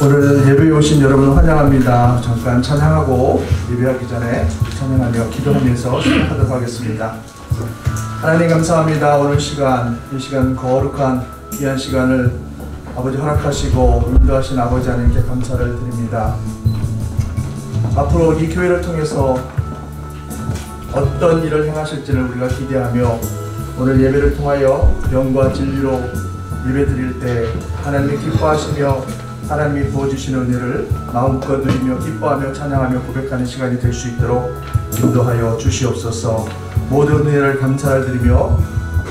오늘 예배에 오신 여러분 환영합니다. 잠깐 찬양하고 예배하기 전에 찬양하며 기도하면서 시작하도록 하겠습니다. 하나님 감사합니다. 오늘 시간, 이 시간 거룩한 귀한 시간을 아버지 허락하시고 인도하신 아버지 하나님께 감사를 드립니다. 앞으로 이 교회를 통해서 어떤 일을 행하실지를 우리가 기대하며 오늘 예배를 통하여 영과 진리로 예배 드릴 때 하나님이 기뻐하시며 하나님이 부어주시는 은혜를 마음껏 누리며 기뻐하며 찬양하며 고백하는 시간이 될 수 있도록 인도하여 주시옵소서. 모든 은혜를 감사를 드리며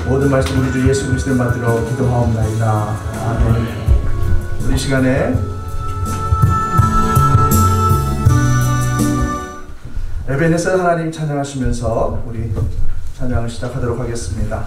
모든 말씀 우리 주 예수 그리스도를 받들어 기도하옵나이다. 아멘. 우리 시간에 에베네셀 하나님 찬양하시면서 우리 찬양을 시작하도록 하겠습니다.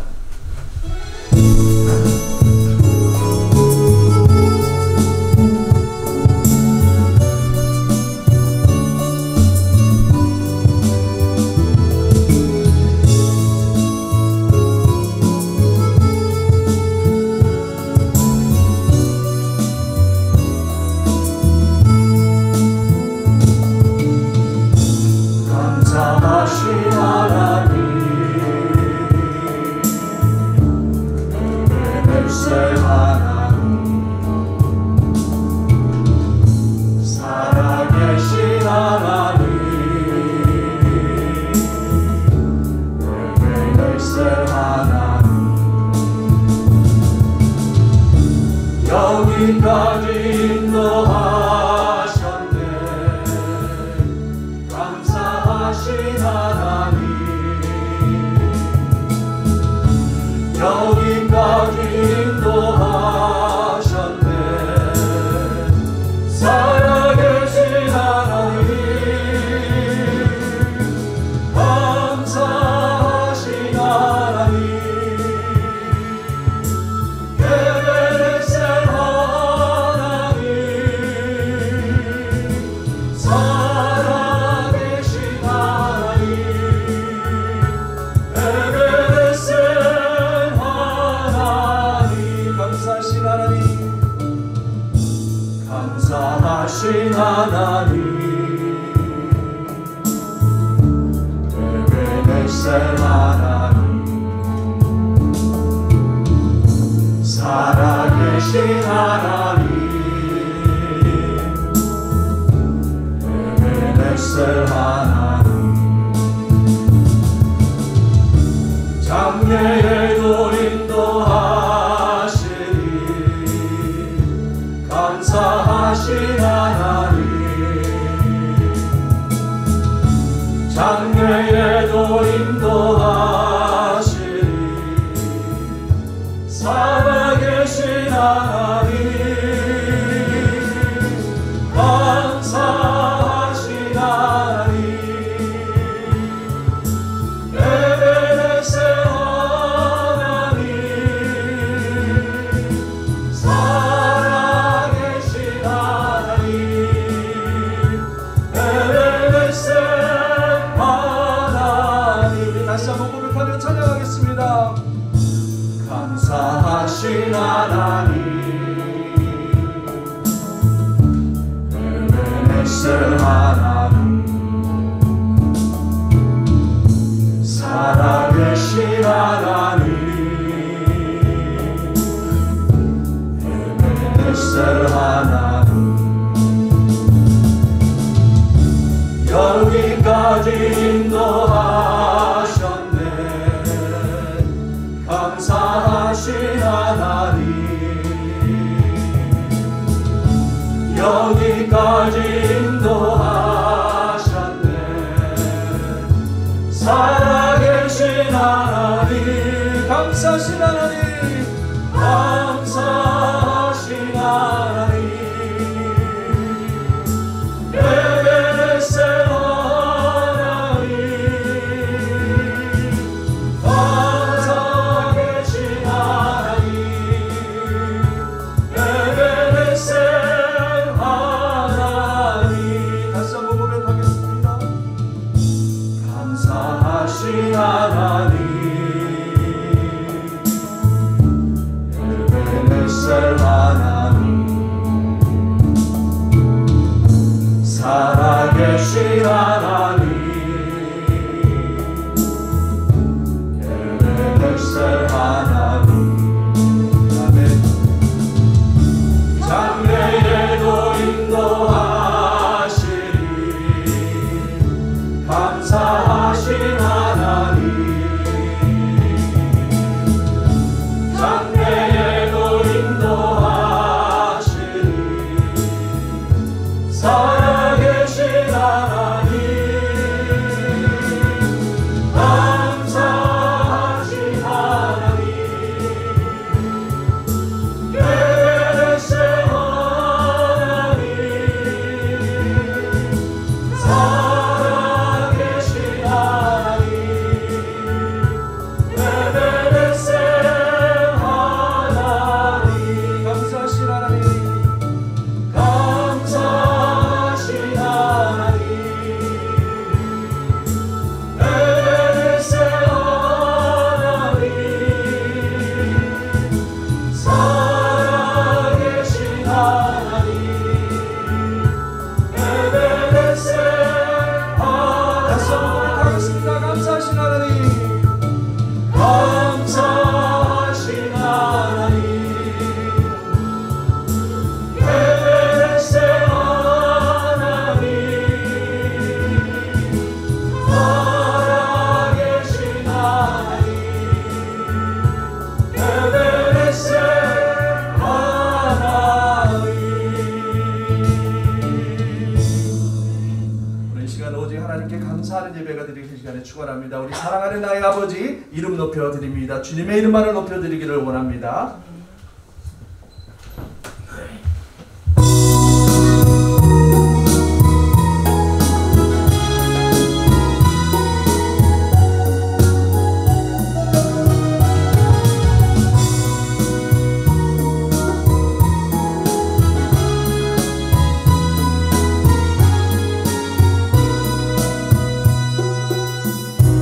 축원합니다. 우리 사랑하는 나의 아버지 이름 높여드립니다. 주님의 이름만을 높여드리기를 원합니다.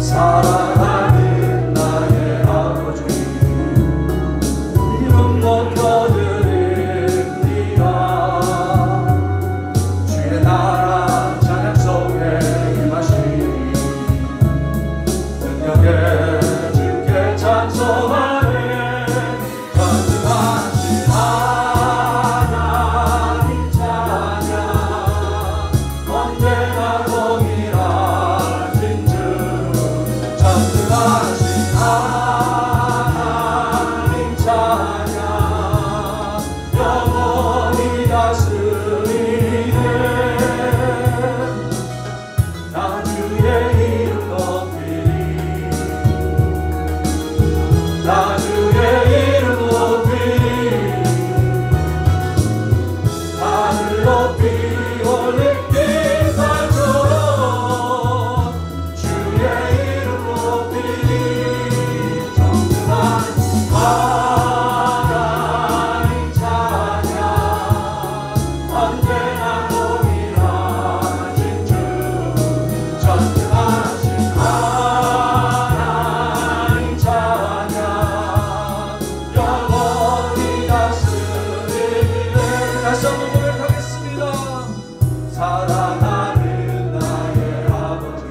사랑하는 나의 아버지 이름 높여드립니다. 주의 나라 찬양 속에 임하시니 능력에 주께 찬송하네. 전능하신 하나님 찬양 언제나 동일하신 주 전능하신 하나님 찬양 영원히 다스리네. 나 주의 이름 높이리 나 주의 이름 높이리 하늘 높이 올린 깃발처럼 주의 이름 높이리. 전능하신 하나님 찬양 언제나 동일하신 주 전능하신 하나님 찬양 영원히 다스리네. 다시 한번 고백하겠습니다. 사랑하는 나의 아버지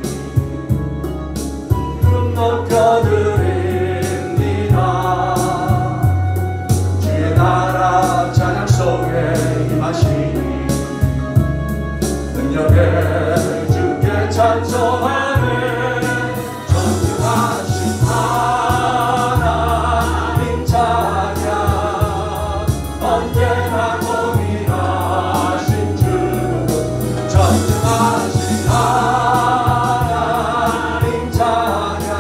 이름 높여드립니다. 주의 나라 찬양 속에 임하시니 능력에 주께 찬송하네. 전능하신 하나님 찬양 언제나 동일하신 주 전능하신 하나님 찬양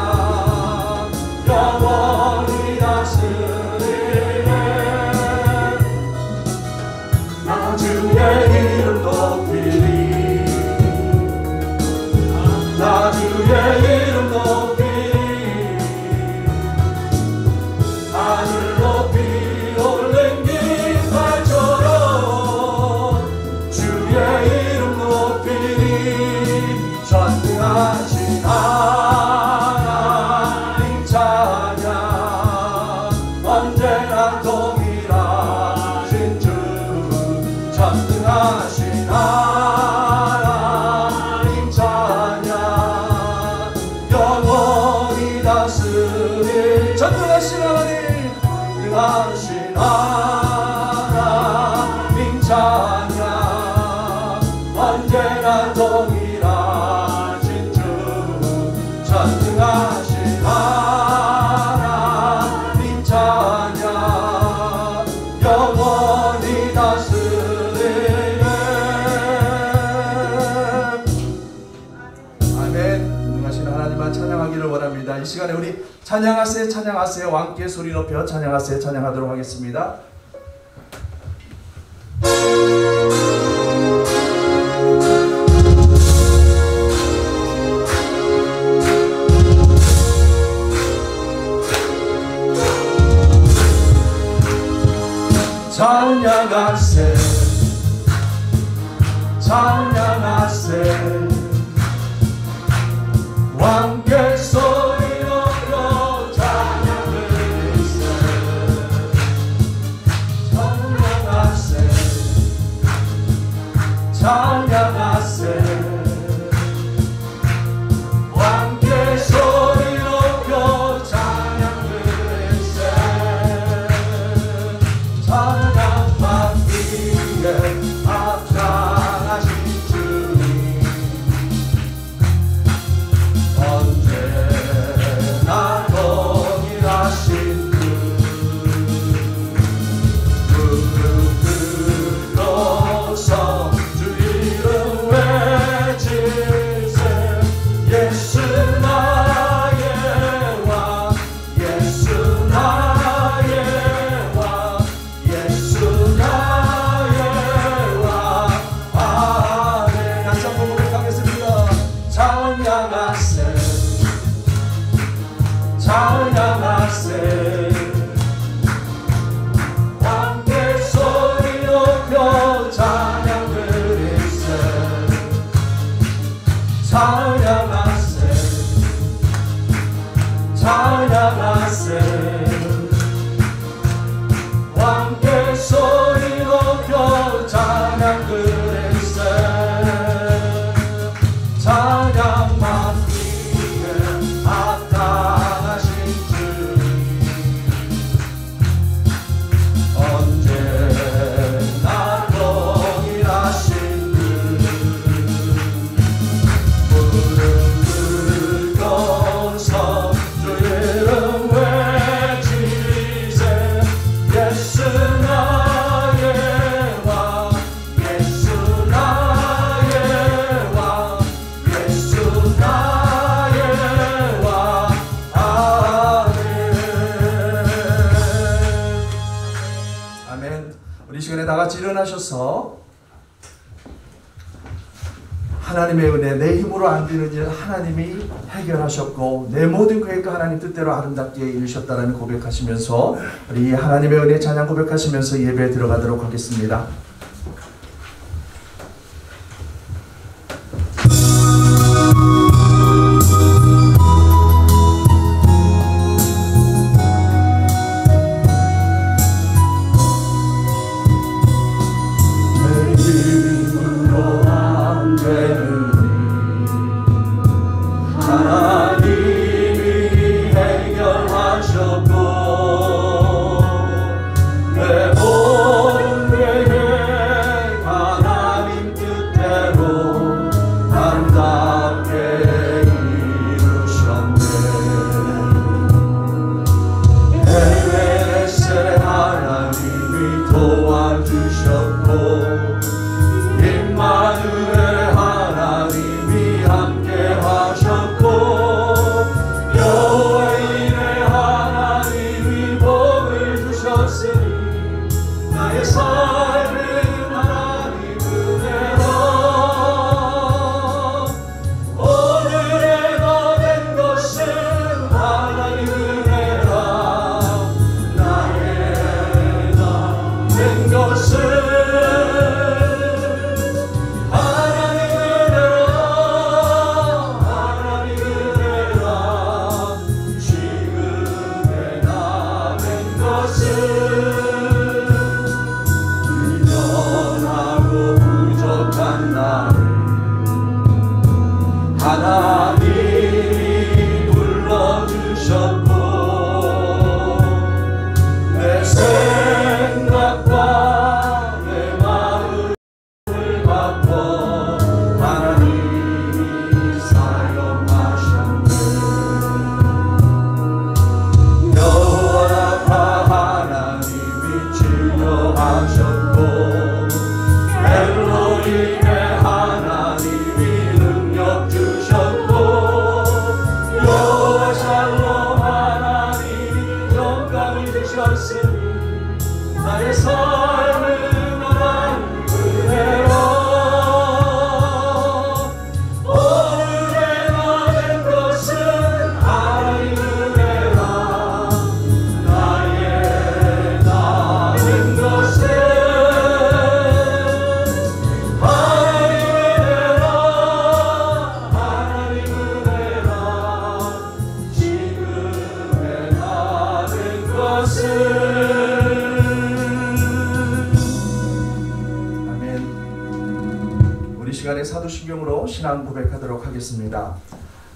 영원히 다스리네. 나 주의 이름 높이리 나 주의 이름 높이리 하늘 높이 올린 깃발처럼 주의 이름 높이리. 전능하신 하나님 찬양 언제나 동일하신 주 전능하신 하나님 찬양 영원히 다스릴 전능하신 하나님 능하신 하나님 찬양 언제나 동일하신 주 전능하신 하나님 찬양 영원히 다스리네. 아멘. 능하신 하나님만 찬양하기를 원합니다. 이 시간에 우리 찬양하세 찬양하세 왕께 소리 높여 찬양하세 찬양하도록 하겠습니다. 찬양하세 찬양하세 왕께 소리 높여 찬양하세 찬양하세 찬양하세 왕께 소리 높여 찬양하세 찬양 받기에 합장하신 주님 언제 우리 시간에 다 같이 일어나셔서 하나님의 은혜, 내 힘으로 안 되는 일 하나님이 해결하셨고 내 모든 계획과 하나님 뜻대로 아름답게 이루셨다라는 고백하시면서 우리 하나님의 은혜 찬양 고백하시면서 예배에 들어가도록 하겠습니다. 사도신경으로 신앙 고백하도록 하겠습니다.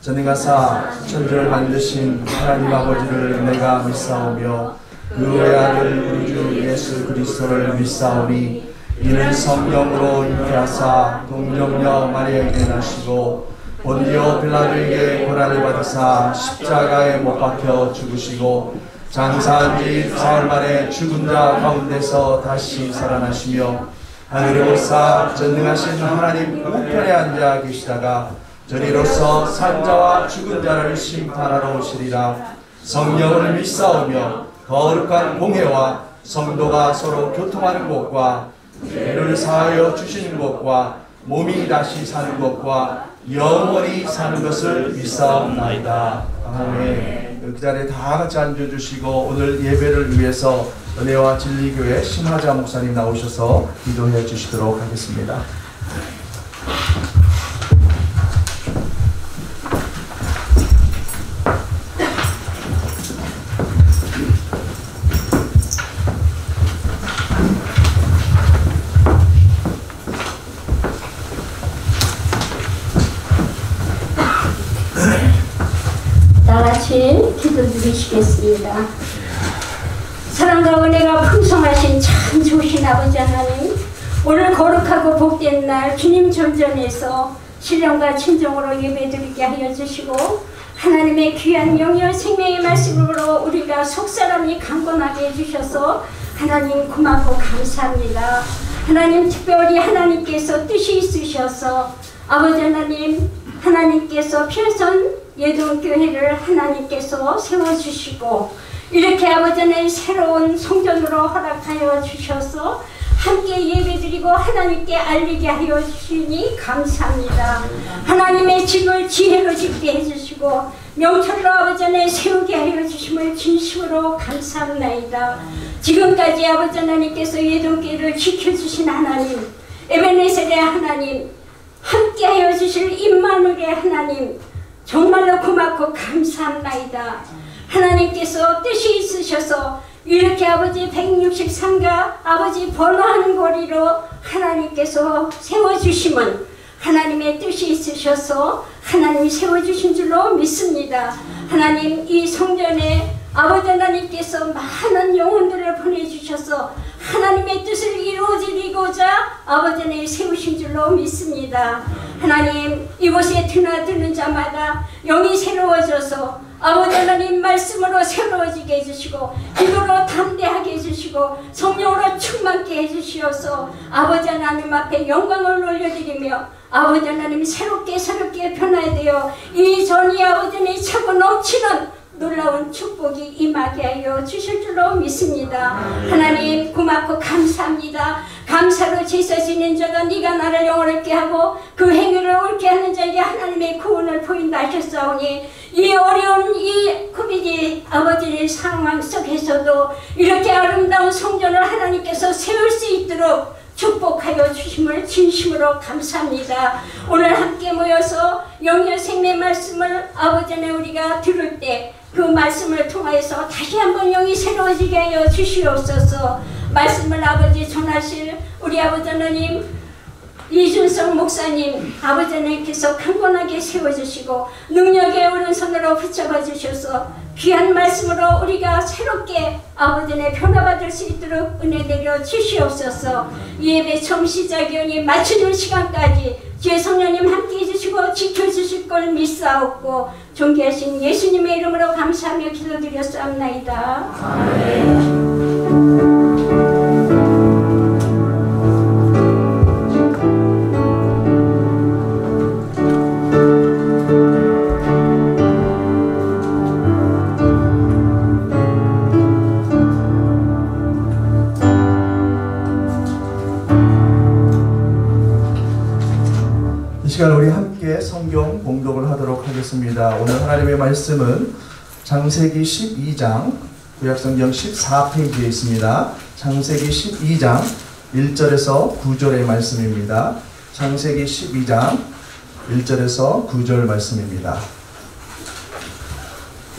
전능하사 천지를 만드신 하나님 아버지를 내가 믿사오며 그 외아들 우리 주 예수 그리스도를 믿사오니 이는 성령으로 잉태하사 동정녀 마리아에게 나시고 본디오 빌라도에게 고난을 받으사 십자가에 못 박혀 죽으시고 장사한 지 사흘 만에 죽은 자 가운데서 다시 살아나시며 하늘에 오사 전능하신 하나님 우편에 앉아 계시다가 저리로서 산자와 죽은 자를 심판하러 오시리라. 성령을 믿사오며 거룩한 공회와 성도가 서로 교통하는 것과 죄를 사하여 주시는 것과 몸이 다시 사는 것과 영원히 사는 것을 믿사옵나이다. 아멘. 그 자리에 다 같이 앉아주시고 오늘 예배를 위해서 은혜와 진리교회 신화자 목사님 나오셔서 기도해 주시도록 하겠습니다. 다같이 기도드리시겠습니다. 사랑과 은혜가 풍성하신 참 좋으신 아버지 하나님, 오늘 거룩하고 복된 날 주님 전전에서 신령과 친정으로 예배드리게 하여 주시고 하나님의 귀한 영역 생명의 말씀으로 우리가 속사람이 강건하게 해주셔서 하나님 고맙고 감사합니다. 하나님 특별히 하나님께서 뜻이 있으셔서 아버지 하나님, 하나님께서 편선 예동교회를 하나님께서 세워주시고 이렇게 아버지 하나님 새로운 성전으로 허락하여 주셔서 함께 예배드리고 하나님께 알리게 하여 주시니 감사합니다. 하나님의 집을 지혜로 짓게 해주시고 명철로 아버지 안에 세우게 하여 주심을 진심으로 감사합나이다. 지금까지 아버지 하나님께서 예동교회를 지켜주신 하나님, 에베네셀의 하나님, 함께하여 주실 임마누엘의 하나님, 정말로 고맙고 감사합나이다. 하나님께서 뜻이 있으셔서 이렇게 아버지 163가 아버지 번화한 거리로 하나님께서 세워주심은 하나님의 뜻이 있으셔서 하나님이 세워주신 줄로 믿습니다. 하나님, 이 성전에 아버지 하나님께서 많은 영혼들을 보내주셔서 하나님의 뜻을 이루어지고자 아버지 하나님 세우신 줄로 믿습니다. 하나님, 이곳에 드나드는 자마다 영이 새로워져서 아버지 하나님 말씀으로 새로워지게 해주시고 기도로 담대하게 해주시고 성령으로 충만케 해주시어서 아버지 하나님 앞에 영광을 올려드리며 아버지 하나님 새롭게 변화야 되어 이전이 아버지 하나님 차고 넘치는 놀라운 축복이 임하게 하여 주실 줄로 믿습니다. 하나님 고맙고 감사합니다. 감사로 제사 지낸 자가 네가 나를 영원하게 하고 그 행위를 옳게 하는 자에게 하나님의 구원을 보인다 하셨사오니 이 어려운 이 코비드 아버지의 상황 속에서도 이렇게 아름다운 성전을 하나님께서 세울 수 있도록 축복하여 주심을 진심으로 감사합니다. 오늘 함께 모여서 영의 생명 말씀을 아버지 안에 우리가 들을 때 그 말씀을 통하여서 다시 한번 영이 새로워지게 하여 주시옵소서. 말씀을 아버지 전하실 우리 아버지 하나님 이준석 목사님 아버지 하나님께서 강건하게 세워주시고 능력의 오른손으로 붙잡아 주셔서 귀한 말씀으로 우리가 새롭게 아버지 하나님 변화받을 수 있도록 은혜 내려 주시옵소서. 예배 처음 시작이오니 마치는 시간까지 주의 성령님 함께 해주시고 지켜주실 걸 믿사옵고 존귀하신 예수님의 이름으로 감사하며 기도드렸사옵나이다. 아멘. 이 시간 우리 함께 성경 봉독을 하도록 하겠습니다. 오늘 하나님의 말씀은 창세기 12장 구약성경 14페이지에 있습니다. 창세기 12장 1절에서 9절의 말씀입니다. 창세기 12장 1절에서 9절 말씀입니다.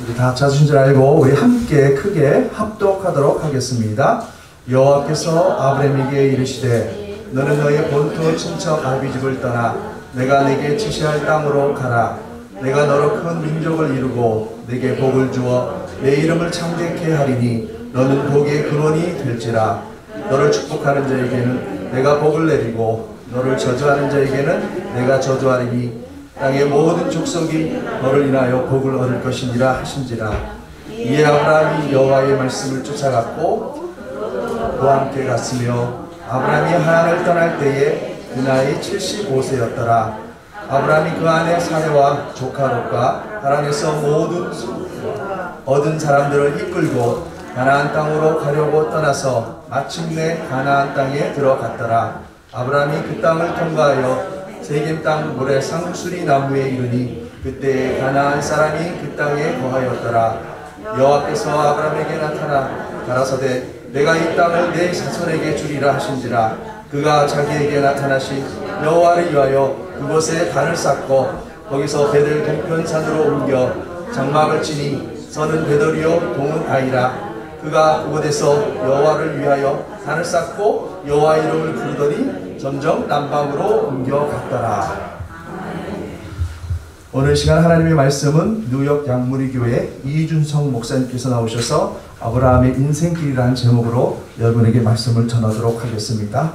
우리 다 찾으신 줄 알고 우리 함께 크게 합독하도록 하겠습니다. 여호와께서 아브라함에게 이르시되 너는 너의 본토 친척 아비집을 떠나 내가 내게 지시할 땅으로 가라. 내가 너로 큰 민족을 이루고 내게 복을 주어 내 이름을 창대케 하리니 너는 복의 근원이 될지라. 너를 축복하는 자에게는 내가 복을 내리고 너를 저주하는 자에게는 내가 저주하리니 땅의 모든 족속이 너를 인하여 복을 얻을 것이니라 하신지라. 이에 아브라함이 여호와의 말씀을 쫓아갔고 그와 함께 갔으며 아브라함이 하란을 떠날 때에 그 나이 75세였더라. 아브라함이 그 안에 사례와 조카 롯과 하란에서 모든 얻은 사람들을 이끌고 가나안 땅으로 가려고 떠나서 마침내 가나안 땅에 들어갔더라. 아브라함이 그 땅을 통과하여 세겜 땅 모래 상수리 나무에 이르니 그때 가나안 사람이 그 땅에 거하였더라. 여호와께서 아브라함에게 나타나 가라사대 내가 이 땅을 내 자손에게 주리라 하신지라. 그가 자기에게 나타나시 여호와를 위하여 그곳에 단을 쌓고 거기서 베델 동편산으로 옮겨 장막을 치니 서는 베델이요 동은 아이라. 그가 그곳에서 여호와를 위하여 단을 쌓고 여호와 이름을 부르더니 점점 남방으로 옮겨갔더라. 오늘 시간 하나님의 말씀은 뉴욕 양무리교회 이준성 목사님께서 나오셔서 아브라함의 인생길이라는 제목으로 여러분에게 말씀을 전하도록 하겠습니다.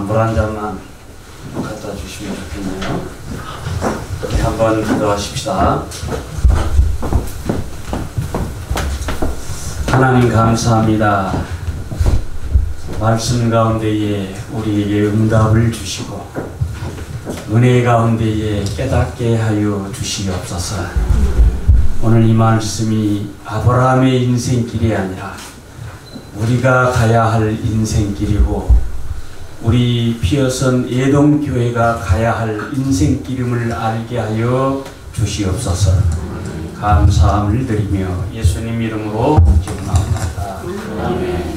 물 한 잔만 갖다 주시면 좋겠네요. 우리 한번 기도하십시다. 하나님 감사합니다. 말씀 가운데에 우리에게 응답을 주시고 은혜 가운데에 깨닫게 하여 주시옵소서. 오늘 이 말씀이 아브라함의 인생길이 아니라 우리가 가야 할 인생길이고 우리 피어선 예동교회가 가야 할 인생길임을 알게 하여 주시옵소서. 감사함을 드리며 예수님 이름으로 기도나옵나이다. 아멘.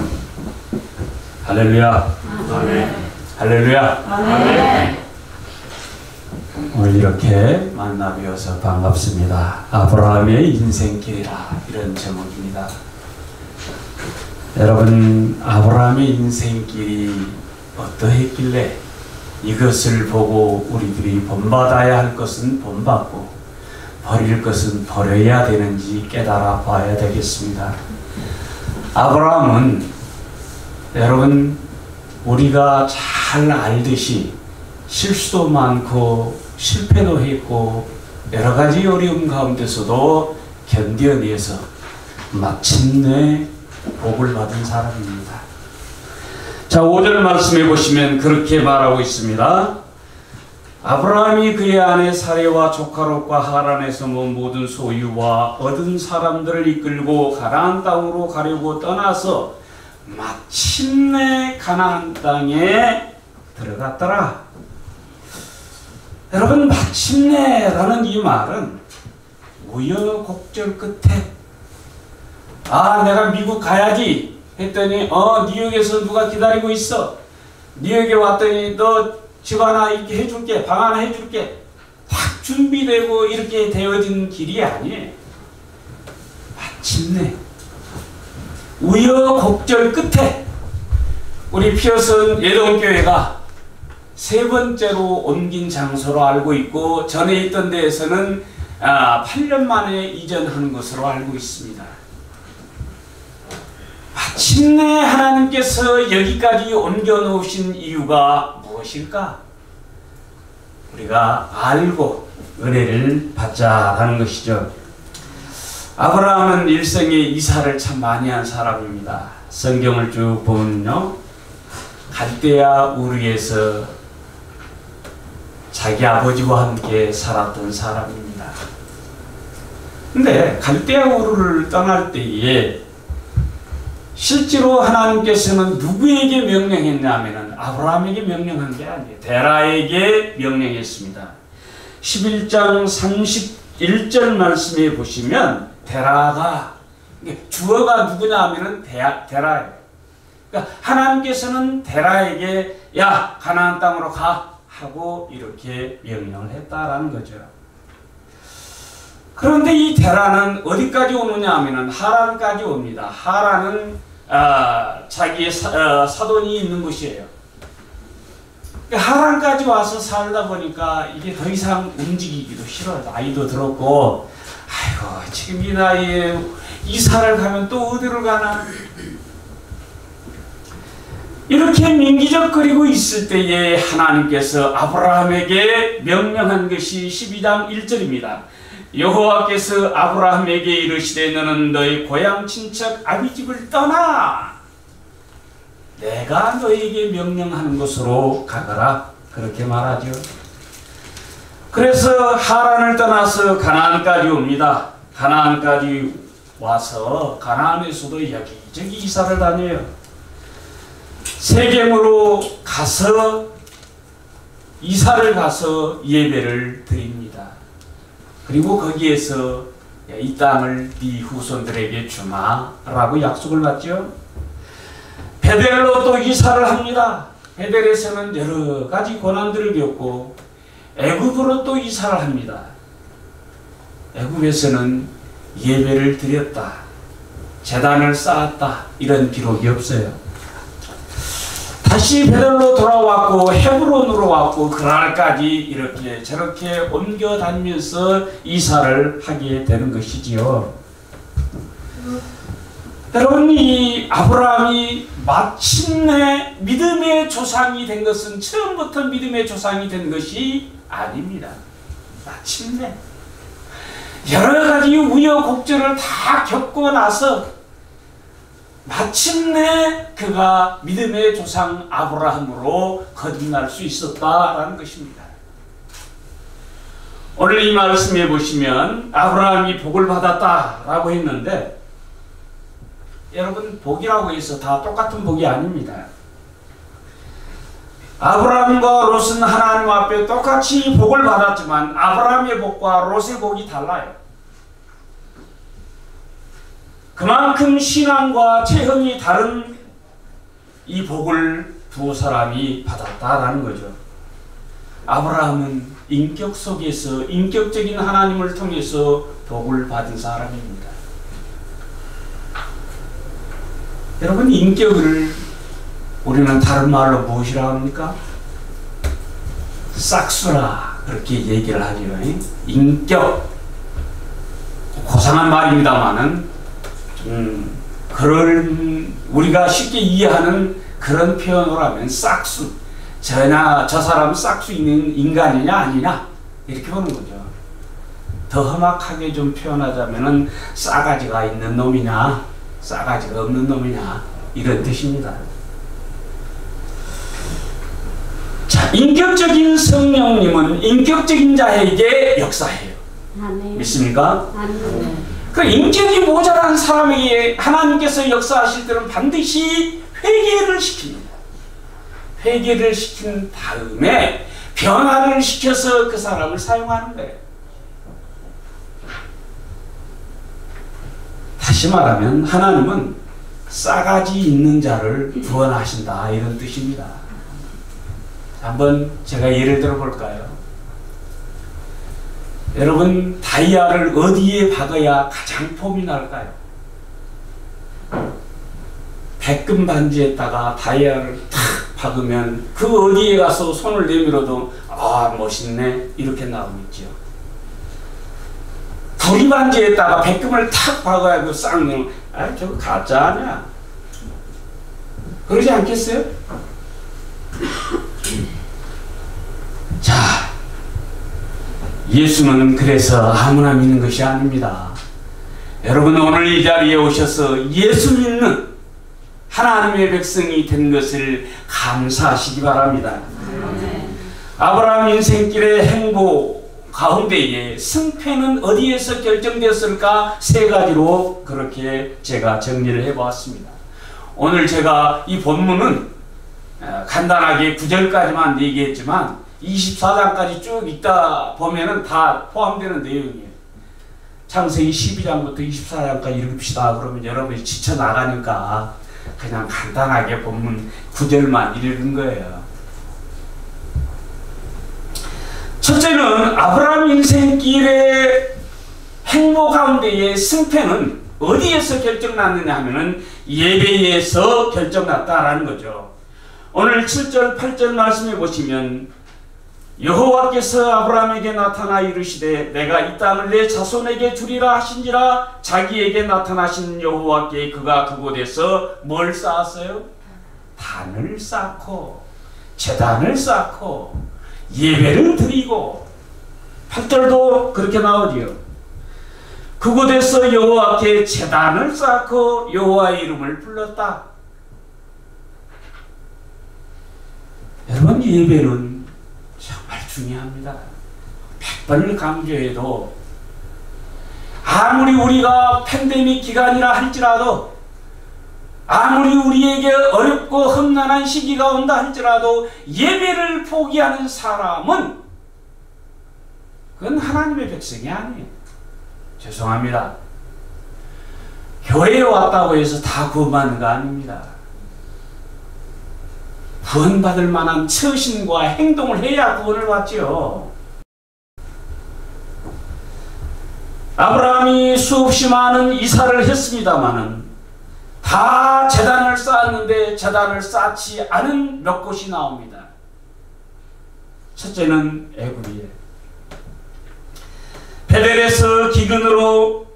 할렐루야. 아멘. 할렐루야. 아멘. 오늘 이렇게 만나 뵈어서 반갑습니다. 아브라함의 인생길이라 이런 제목입니다. 여러분, 아브라함의 인생길이 어떠했길래 이것을 보고 우리들이 본받아야 할 것은 본받고 버릴 것은 버려야 되는지 깨달아 봐야 되겠습니다. 아브라함은 여러분, 우리가 잘 알듯이 실수도 많고 실패도 했고 여러 가지 어려움 가운데서도 견뎌내서 마침내 복을 받은 사람입니다. 자, 5절 말씀해 보시면 그렇게 말하고 있습니다. 아브라함이 그의 아내 사레와 조카 롯과 하란에서 모은 모든 소유와 얻은 사람들을 이끌고 가나안 땅으로 가려고 떠나서 마침내 가나안 땅에 들어갔더라. 여러분, 마침내라는 이 말은 우여곡절 끝에 내가 미국 가야지 했더니 뉴욕에서 누가 기다리고 있어. 뉴욕에 왔더니 너 집 하나 이렇게 해줄게, 방 하나 해줄게. 확 준비되고 이렇게 되어진 길이 아니에요. 마침내 우여곡절 끝에 우리 피어슨 예동교회가 세 번째로 옮긴 장소로 알고 있고 전에 있던 데에서는 8년 만에 이전한 것으로 알고 있습니다. 마침내 하나님께서 여기까지 옮겨 놓으신 이유가 무엇일까? 우리가 알고 은혜를 받자 하는 것이죠. 아브라함은 일생에 이사를 참 많이 한 사람입니다. 성경을 쭉 보면요, 갈대아 우르에서 자기 아버지와 함께 살았던 사람입니다. 근데 갈대아 우르를 떠날 때에 실제로 하나님께서는 누구에게 명령했냐면 아브라함에게 명령한 게 아니에요. 데라에게 명령했습니다. 11장 31절 말씀에 보시면 데라가, 주어가 누구냐 하면은 데라예요. 그러니까 하나님께서는 데라에게 야, 가나안 땅으로 가 하고 이렇게 명령을 했다라는 거죠. 그런데 이 데라는 어디까지 오느냐 하면은 하란까지 옵니다. 하란은 자기의 사돈이 있는 곳이에요. 그러니까 하란까지 와서 살다 보니까 이게 더 이상 움직이기도 싫어요. 나이도 들었고, 아이고 지금 이 나이에 이사를 가면 또 어디로 가나, 이렇게 민기적거리고 있을 때에 하나님께서 아브라함에게 명령한 것이 12장 1절입니다. 여호와께서 아브라함에게 이르시되 너는 너희 고향 친척 아비집을 떠나 내가 너에게 명령하는 곳으로 가거라, 그렇게 말하죠. 그래서 하란을 떠나서 가나안까지 옵니다. 가나안까지 와서 가나안에서도 여기저기 이사를 다녀요. 세겜으로 가서 이사를 가서 예배를 드립니다. 그리고 거기에서 이 땅을 네 후손들에게 주마라고 약속을 받죠. 베델로 또 이사를 합니다. 베델에서는 여러 가지 고난들을 겪고 애굽으로 또 이사를 합니다. 애굽에서는 예배를 드렸다, 제단을 쌓았다, 이런 기록이 없어요. 다시 베델로 돌아왔고 헤브론으로 왔고 그랄까지 이렇게 저렇게 옮겨 다니면서 이사를 하게 되는 것이지요. 여러분, 이 아브라함이 마침내 믿음의 조상이 된 것은 처음부터 믿음의 조상이 된 것이 아닙니다. 마침내 여러 가지 우여곡절을 다 겪고 나서 마침내 그가 믿음의 조상 아브라함으로 거듭날 수 있었다라는 것입니다. 오늘 이 말씀에 보시면 아브라함이 복을 받았다라고 했는데, 여러분, 복이라고 해서 다 똑같은 복이 아닙니다. 아브라함과 롯은 하나님 앞에 똑같이 복을 받았지만 아브라함의 복과 롯의 복이 달라요. 그만큼 신앙과 체험이 다른 이 복을 두 사람이 받았다라는 거죠. 아브라함은 인격 속에서 인격적인 하나님을 통해서 복을 받은 사람입니다. 여러분, 인격을 우리는 다른 말로 무엇이라 합니까? 싹수라, 그렇게 얘기를 하죠. 인격, 고상한 말입니다만은 그런 우리가 쉽게 이해하는 그런 표현으로 하면 싹수, 저 사람은 싹수 있는 인간이냐 아니냐, 이렇게 보는 거죠. 더 험악하게 좀 표현하자면은 싸가지가 있는 놈이냐 싸가지가 없는 놈이냐, 이런 뜻입니다. 자, 인격적인 성령님은 인격적인 자에게 역사해요. 아멘. 믿습니까? 아멘. 그 인격이 모자란 사람에게 하나님께서 역사하실 때는 반드시 회개를 시킵니다. 회개를 시킨 다음에 변화를 시켜서 그 사람을 사용하는 거예요. 다시 말하면 하나님은 싸가지 있는 자를 구원하신다, 이런 뜻입니다. 한번 제가 예를 들어 볼까요? 여러분, 다이아를 어디에 박아야 가장 폼이 날까요? 백금 반지에다가 다이아를 탁 박으면 그 어디에 가서 손을 내밀어도 아, 멋있네, 이렇게 나오겠죠. 구리 반지에다가 백금을 탁 박아야 싹 넣으면 아, 저거 가짜 아니야, 그러지 않겠어요? 자, 예수는 그래서 아무나 믿는 것이 아닙니다. 여러분, 오늘 이 자리에 오셔서 예수 믿는 하나님의 백성이 된 것을 감사하시기 바랍니다. 아브라함 인생길의 행복 가운데에 승패는 어디에서 결정되었을까? 세 가지로 그렇게 제가 정리를 해보았습니다. 오늘 제가 이 본문은 간단하게 9절까지만 얘기했지만 24장까지 쭉 읽다 보면은 다 포함되는 내용이에요. 창세기 12장부터 24장까지 읽읍시다 그러면 여러분이 지쳐 나가니까 그냥 간단하게 본문 9절만 읽은 거예요. 첫째는 아브라함 인생길의 행보 가운데의 승패는 어디에서 결정났느냐 하면은 예배에서 결정났다라는 거죠. 오늘 7절 8절 말씀해 보시면 여호와께서 아브라함에게 나타나 이르시되 내가 이 땅을 내 자손에게 주리라 하신지라. 자기에게 나타나신 여호와께 그가 그곳에서 뭘 쌓았어요? 단을 쌓고 제단을 쌓고 예배를 드리고, 8절도 그렇게 나오지요. 그곳에서 여호와께 제단을 쌓고 여호와의 이름을 불렀다. 여러분, 예배는 정말 중요합니다. 100번을 강조해도 아무리 우리가 팬데믹 기간이라 할지라도, 아무리 우리에게 어렵고 험난한 시기가 온다 할지라도 예배를 포기하는 사람은 그건 하나님의 백성이 아니에요. 죄송합니다. 교회에 왔다고 해서 다 구원받는 거 아닙니다. 구원받을 만한 처신과 행동을 해야 구원을 받지요. 아브라함이 수없이 많은 이사를 했습니다마는 다 제단을 쌓았는데 제단을 쌓지 않은 몇 곳이 나옵니다. 첫째는 애굽이에요. 베델에서 기근으로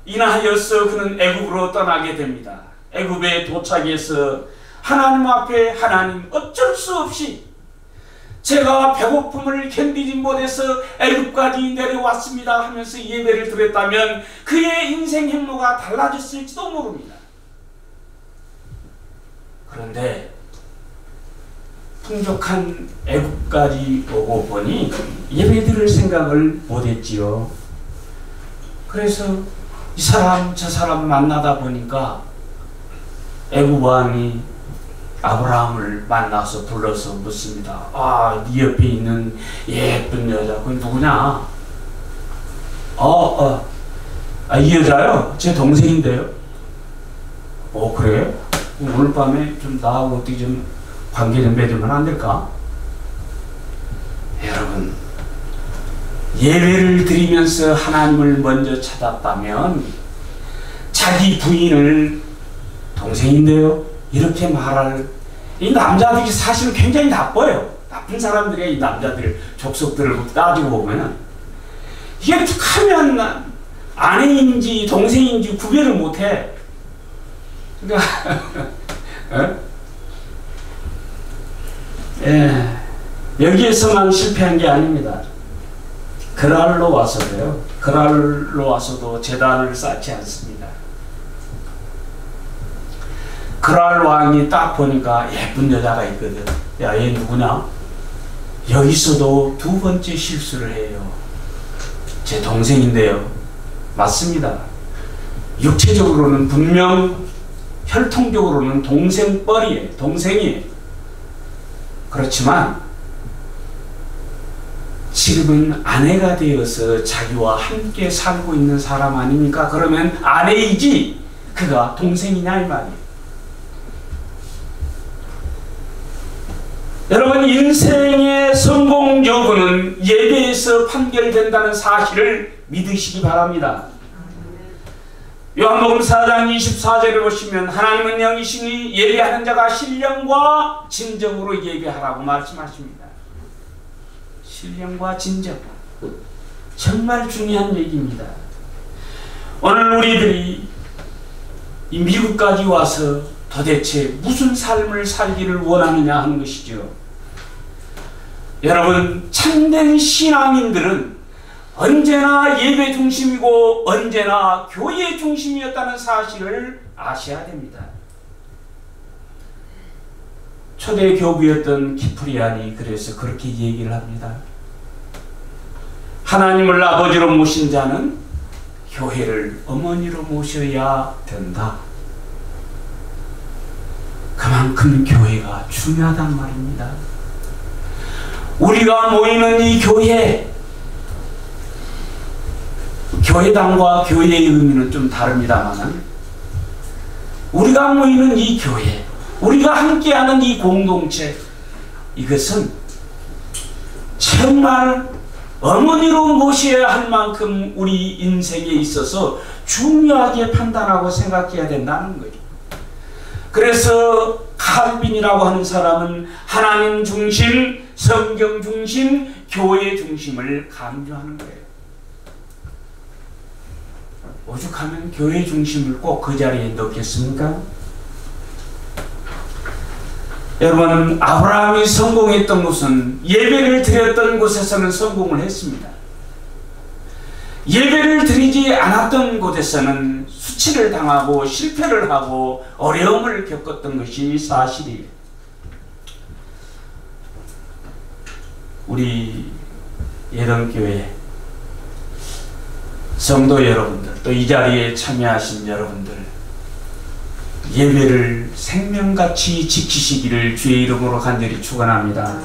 인하여서 그는 애굽으로 떠나게 됩니다. 애굽에 도착해서 하나님 앞에 하나님 어쩔 수 없이 제가 배고픔을 견디지 못해서 애굽까지 내려왔습니다 하면서 예배를 드렸다면 그의 인생 행로가 달라졌을지도 모릅니다. 그런데 풍족한 애국까지 오고 보니 예배드릴 생각을 못했지요. 그래서 이 사람 저 사람 만나다 보니까 애굽 왕이 아브라함을 만나서 불러서 묻습니다. 아, 네 옆에 있는 예쁜 여자 그건 누구냐? 이 여자요? 제 동생인데요. 그래? 오늘 밤에 좀 나하고 어떻게 좀 관계 좀 맺으면 안 될까? 여러분, 예배를 드리면서 하나님을 먼저 찾았다면 자기 부인을 동생인데요? 이렇게 말할 이 남자들이 사실은 굉장히 나빠요. 나쁜 사람들이야. 이 남자들 족속들을 따지고 보면은 이게 툭하면 아내인지 동생인지 구별을 못해. 그러니까 여기에서만 실패한 게 아닙니다. 그랄로 와서도요. 그랄로 와서도 제단을 쌓지 않습니다. 그랄 왕이 딱 보니까 예쁜 여자가 있거든. 야, 얘 누구냐? 여기서도 두 번째 실수를 해요. 제 동생인데요. 맞습니다. 육체적으로는 분명 혈통적으로는 동생뻘이에요. 동생이에요. 그렇지만 지금은 아내가 되어서 자기와 함께 살고 있는 사람 아닙니까? 그러면 아내이지 그가 동생이냐 이 말이에요. 여러분, 인생의 성공 여부는 예배에서 판결된다는 사실을 믿으시기 바랍니다. 요한복음 4장 24절을 보시면 하나님은 영이시니 예배하는 자가 신령과 진정으로 예배하라고 말씀하십니다. 신령과 진정, 정말 중요한 얘기입니다. 오늘 우리들이 이 미국까지 와서 도대체 무슨 삶을 살기를 원하느냐 하는 것이죠. 여러분, 참된 신앙인들은 언제나 예배 중심이고 언제나 교회 중심이었다는 사실을 아셔야 됩니다. 초대 교부였던 키프리안이 그래서 그렇게 얘기를 합니다. 하나님을 아버지로 모신 자는 교회를 어머니로 모셔야 된다. 그만큼 교회가 중요하단 말입니다. 우리가 모이는 이 교회, 교회당과 교회의 의미는 좀 다릅니다만 우리가 모이는 이 교회, 우리가 함께하는 이 공동체, 이것은 정말 어머니로 모셔야 할 만큼 우리 인생에 있어서 중요하게 판단하고 생각해야 된다는 거죠. 그래서 칼빈이라고 하는 사람은 하나님 중심, 성경 중심, 교회 중심을 강조하는 거예요. 오죽하면 교회 중심을 꼭 그 자리에 넣겠습니까? 여러분, 아브라함이 성공했던 곳은 예배를 드렸던 곳에서는 성공을 했습니다. 예배를 드리지 않았던 곳에서는 수치를 당하고 실패를 하고 어려움을 겪었던 것이 사실이에요. 우리 예동교회 성도 여러분들, 또 이 자리에 참여하신 여러분들, 예배를 생명같이 지키시기를 주의 이름으로 간절히 축원합니다.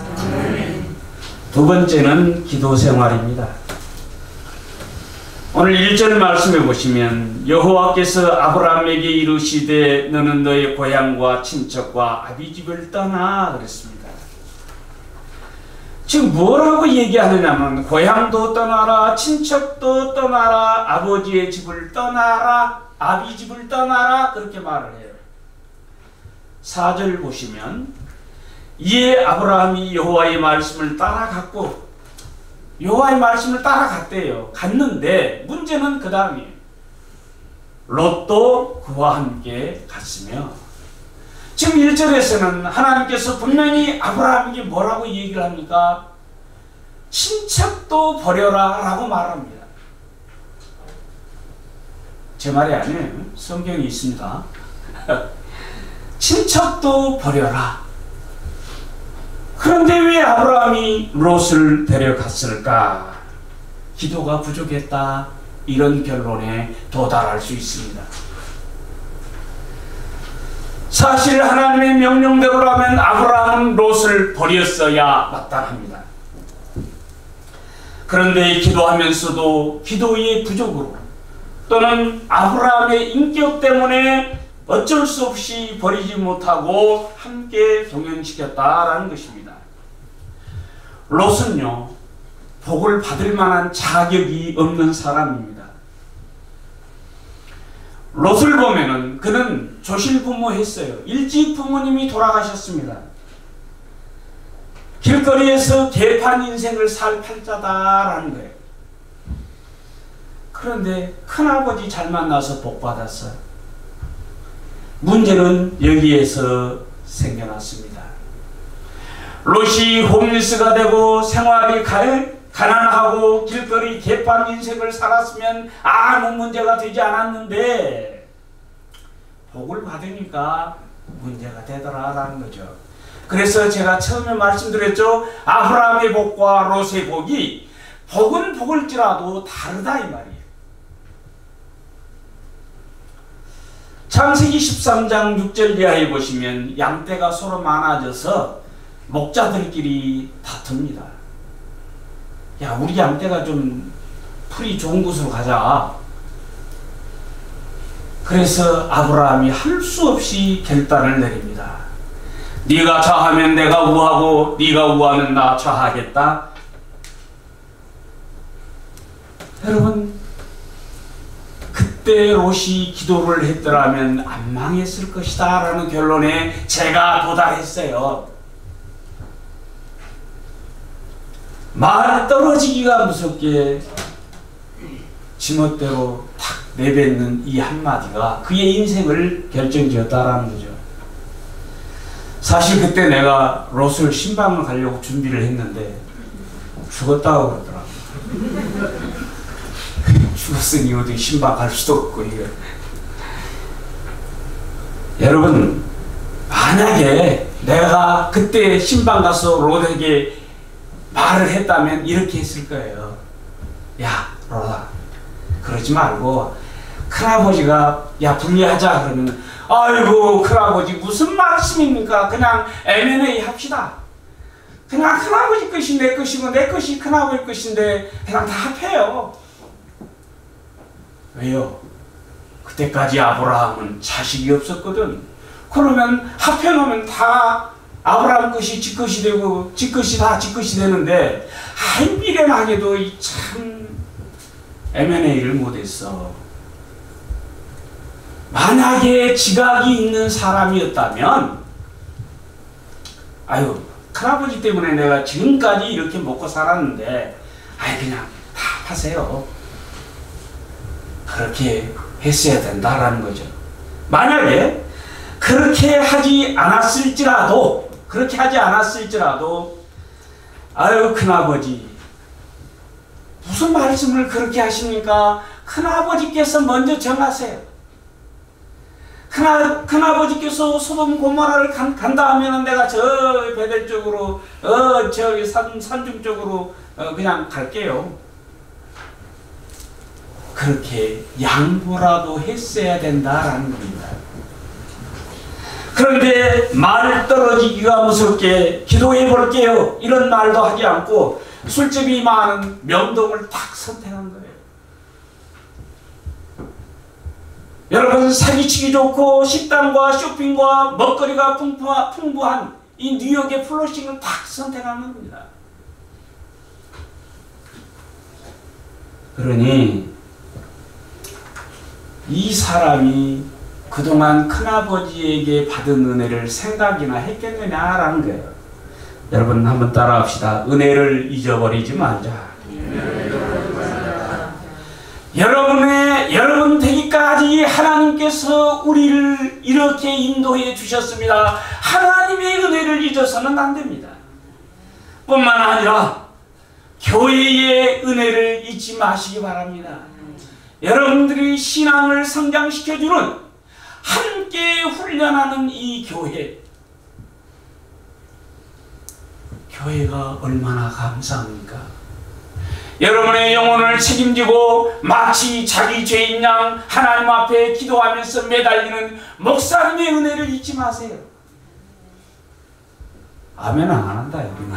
두 번째는 기도 생활입니다. 오늘 1절 말씀해 보시면 여호와께서 아브라함에게 이르시되 너는 너의 고향과 친척과 아비집을 떠나 그랬습니다. 지금 뭐라고 얘기하느냐면 고향도 떠나라, 친척도 떠나라, 아버지의 집을 떠나라, 아비집을 떠나라 그렇게 말을 해요. 4절 보시면 이에 아브라함이 여호와의 말씀을 따라갔고 여호와의 말씀을 따라갔대요. 갔는데 문제는 그 다음이에요. 롯도 그와 함께 갔으며, 지금 1절에서는 하나님께서 분명히 아브라함에게 뭐라고 얘기를 합니까? 친척도 버려라 라고 말합니다. 제 말이 아니에요. 성경에 있습니다. 친척도 버려라. 그런데 왜 아브라함이 롯을 데려갔을까? 기도가 부족했다. 이런 결론에 도달할 수 있습니다. 사실 하나님의 명령대로라면 아브라함은 롯을 버렸어야 마땅합니다. 그런데 기도하면서도 기도의 부족으로 또는 아브라함의 인격 때문에 어쩔 수 없이 버리지 못하고 함께 동행시켰다라는 것입니다. 롯은요, 복을 받을 만한 자격이 없는 사람입니다. 롯을 보면은 그는 조실부모했어요. 일찍 부모님이 돌아가셨습니다. 길거리에서 개판 인생을 살 팔자다라는 거예요. 그런데 큰아버지 잘 만나서 복 받았어요. 문제는 여기에서 생겨났습니다. 롯이 홈리스가 되고 생활이 가난하고 길거리 개판 인생을 살았으면 아무 문제가 되지 않았는데 복을 받으니까 문제가 되더라라는 거죠. 그래서 제가 처음에 말씀드렸죠. 아브라함의 복과 롯의 복이 복은 복을지라도 다르다 이 말이에요. 창세기 13장 6절 이하에 보시면 양떼가 서로 많아져서 목자들끼리 다툽니다. 야, 우리 양떼가 좀 풀이 좋은 곳으로 가자. 그래서 아브라함이 할 수 없이 결단을 내립니다. 네가 좌하면 내가 우하고 네가 우하면 나 좌하겠다. 여러분, 그때 롯이 기도를 했더라면 안 망했을 것이다 라는 결론에 제가 도달했어요. 말 떨어지기가 무섭게 지멋대로 탁 내뱉는 이 한마디가 그의 인생을 결정지었다라는 거죠. 사실 그때 내가 롯을 신방을 가려고 준비를 했는데 죽었다고 그러더라고요. 죽었으니 어디 신방 갈 수도 없고 이게. 여러분, 만약에 내가 그때 신방 가서 롯에게 말을 했다면 이렇게 했을 거예요. 야, 롯아, 그러지 말고 큰아버지가 야 분리하자 그러면 아이고 큰아버지 무슨 말씀입니까? 그냥 M&A 합시다. 그냥 큰아버지 것이 내 것이고 내 것이 큰아버지 것인데 그냥 다 합해요. 왜요? 그때까지 아브라함은 자식이 없었거든. 그러면 합해놓으면 다 아브라함 것이 지 것이 되고 지 것이 다 지 것이 되는데 아이 미련하게도 이 참 M&A를 못했어. 만약에 지각이 있는 사람이었다면 아유 큰아버지 때문에 내가 지금까지 이렇게 먹고 살았는데 아이 그냥 다 하세요. 그렇게 했어야 된다라는 거죠. 만약에 그렇게 하지 않았을지라도 아유 큰아버지 무슨 말씀을 그렇게 하십니까? 큰아버지께서 먼저 정하세요. 큰아버지께서 소돔 고모라를 간다 하면 내가 저 베델 쪽으로 저기 산중 쪽으로 그냥 갈게요. 그렇게 양보라도 했어야 된다라는 겁니다. 그런데 말 떨어지기가 무섭게 기도해 볼게요 이런 말도 하지 않고 술집이 많은 명동을 딱 선택한 거예요. 여러분, 사기치기 좋고 식당과 쇼핑과 먹거리가 풍부한 이 뉴욕의 플러싱을 딱 선택한 겁니다. 그러니 이 사람이 그동안 큰아버지에게 받은 은혜를 생각이나 했겠느냐라는 거예요. 여러분 한번 따라합시다. 은혜를 잊어버리지 말자. 여러분 되기까지 하나님께서 우리를 이렇게 인도해 주셨습니다. 하나님의 은혜를 잊어서는 안 됩니다. 뿐만 아니라 교회의 은혜를 잊지 마시기 바랍니다. 여러분들이 신앙을 성장시켜주는 함께 훈련하는 이 교회, 교회가 얼마나 감사합니까? 여러분의 영혼을 책임지고 마치 자기 죄인 양 하나님 앞에 기도하면서 매달리는 목사님의 은혜를 잊지 마세요. 아멘 안 한다 여기는.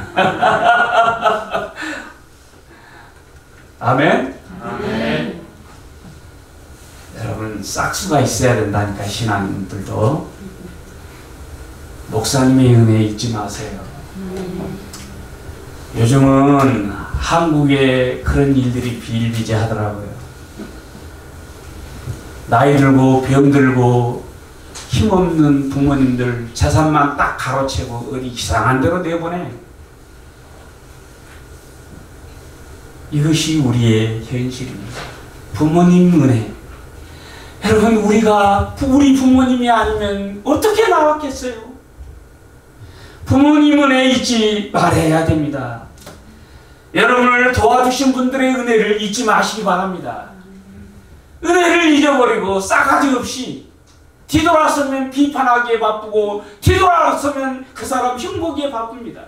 아멘? 아멘. 여러분 싹수가 있어야 된다니까 신앙인들도. 목사님의 은혜 잊지 마세요. 요즘은 한국에 그런 일들이 비일비재하더라고요. 나이 들고 병들고 힘없는 부모님들 재산만 딱 가로채고 어디 이상한 데로 내보내. 이것이 우리의 현실입니다. 부모님 은혜. 여러분 우리 부모님이 아니면 어떻게 나왔겠어요? 부모님 은혜 잊지 말아야 됩니다. 여러분을 도와주신 분들의 은혜를 잊지 마시기 바랍니다. 은혜를 잊어버리고 싸가지 없이 뒤돌아서면 비판하기에 바쁘고 뒤돌아서면 그 사람 흉보기에 바쁩니다.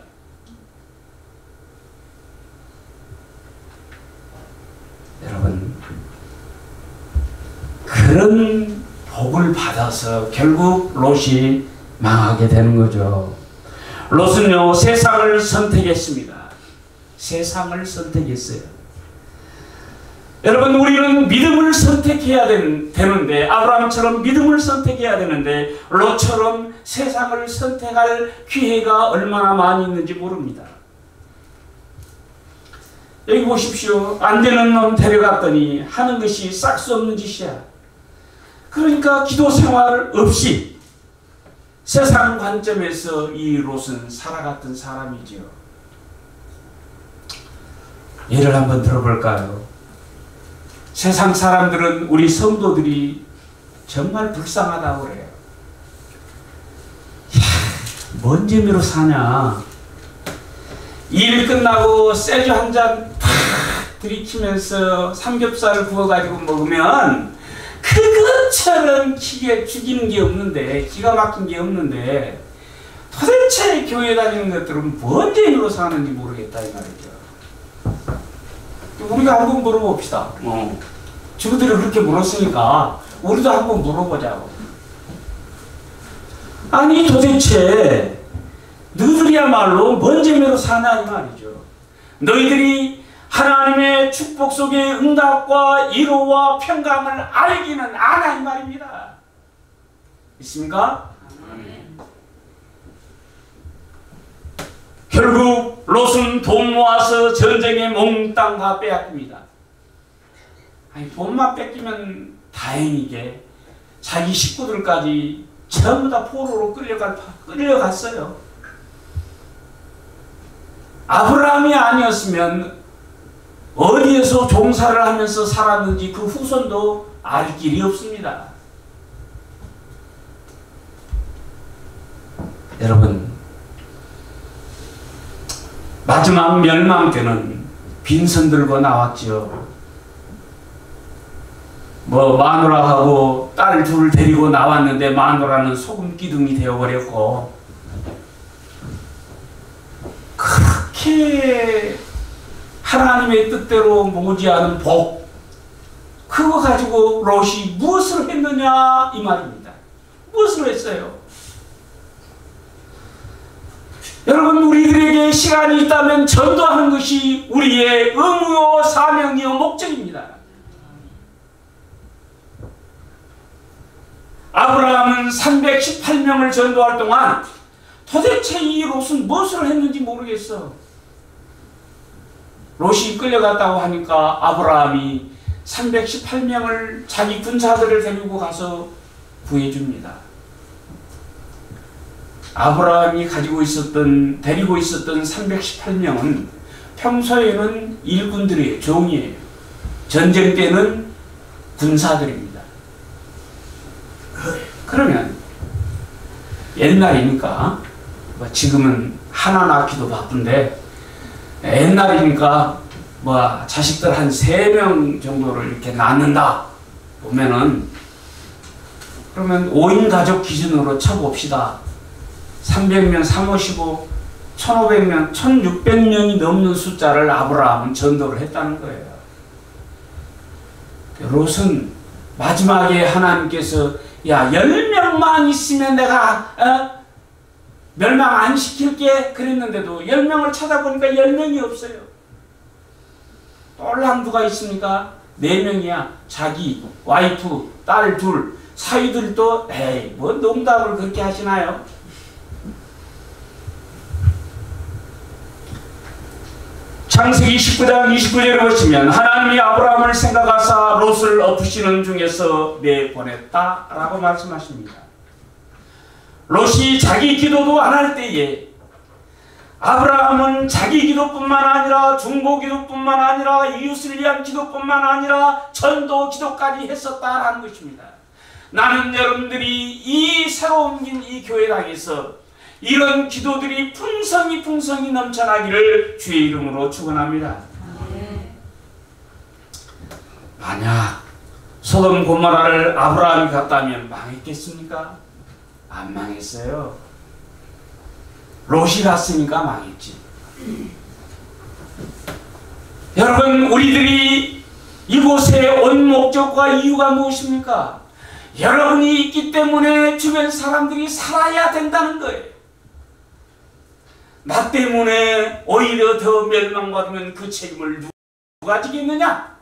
여러분 그런 복을 받아서 결국 롯이 망하게 되는 거죠. 롯은요 세상을 선택했습니다. 세상을 선택했어요. 여러분 우리는 믿음을 선택해야 되는데 아브라함처럼 믿음을 선택해야 되는데 롯처럼 세상을 선택할 기회가 얼마나 많이 있는지 모릅니다. 여기 보십시오. 안 되는 놈 데려갔더니 하는 것이 싹수 없는 짓이야. 그러니까 기도 생활 없이 세상 관점에서 이 롯은 살아갔던 사람이지요. 예를 한번 들어볼까요? 세상 사람들은 우리 성도들이 정말 불쌍하다고 그래요. 뭔 재미로 사냐. 일 끝나고 셀주 한 잔 탁 들이키면서 삼겹살 구워가지고 먹으면 그것처럼 기계 죽이는 게 없는데, 기가 막힌 게 없는데 도대체 교회 다니는 것들은 뭔 재미로 사는지 모르겠다 이 말이죠. 우리가 한번 물어봅시다. 저들이 그렇게 물었으니까 우리도 한번 물어보자고. 아니 도대체 너희들이야말로 뭔 재미로 사냐 이 말이죠. 너희들이 하나님의 축복 속의 응답과 위로와 평강을 알기는 아나 이 말입니다. 있습니까? 결국 롯은 돈 모아서 전쟁에 몽땅 다 빼앗깁니다. 아니 돈만 뺏기면 다행이게 자기 식구들까지 전부 다 포로로 끌려갔어요. 아브라함이 아니었으면 어디에서 종사를 하면서 살았는지 그 후손도 알 길이 없습니다. 여러분 마지막 멸망 때는 빈손 들고 나왔지요. 마누라하고 딸 둘 데리고 나왔는데 마누라는 소금 기둥이 되어버렸고, 그렇게 하나님의 뜻대로 모지 않은 복, 그거 가지고 롯이 무엇을 했느냐 이 말입니다. 무엇을 했어요? 여러분 우리들에게 시간이 있다면 전도하는 것이 우리의 의무요 사명이요 목적입니다. 아브라함은 318명을 전도할 동안 도대체 이 롯은 무엇을 했는지 모르겠어. 롯이 끌려갔다고 하니까 아브라함이 318명을 자기 군사들을 데리고 가서 구해줍니다. 아브라함이 데리고 있었던 318명은 평소에는 일꾼들이에요. 종이에요. 전쟁 때는 군사들입니다. 그러면 옛날이니까, 지금은 하나 낳기도 바쁜데 옛날이니까 자식들 한 3명 정도를 이렇게 낳는다 보면은, 그러면 5인 가족 기준으로 쳐봅시다. 300명 3, 5, 15 1500명, 1600명이 넘는 숫자를 아브라함은 전도를 했다는 거예요. 롯은 마지막에 하나님께서 야 10명만 있으면 내가 멸망 안 시킬게 그랬는데도 10명을 찾아보니까 10명이 없어요. 똘랑 누가 있습니까? 4명이야. 자기, 와이프, 딸 둘, 사위들도 에이 뭐 농담을 그렇게 하시나요? 창세기 19장 29절을 보시면 하나님이 아브라함을 생각하사 롯을 엎으시는 중에서 내보냈다라고 말씀하십니다. 롯이 자기 기도도 안 할 때에 아브라함은 자기 기도뿐만 아니라 중보 기도뿐만 아니라 이웃을 위한 기도뿐만 아니라 전도 기도까지 했었다라는 것입니다. 나는 여러분들이 이 새로 옮긴 이 교회당에서 이런 기도들이 풍성히 넘쳐나기를 주의 이름으로 축원합니다. 만약 소돔 고모라를 아브라함이 갔다면 망했겠습니까? 안 망했어요. 롯이 갔으니까 망했지. 여러분, 우리들이 이곳에 온 목적과 이유가 무엇입니까? 여러분이 있기 때문에 주변 사람들이 살아야 된다는 거예요. 나 때문에 오히려 더 멸망받으면 그 책임을 누가 지겠느냐?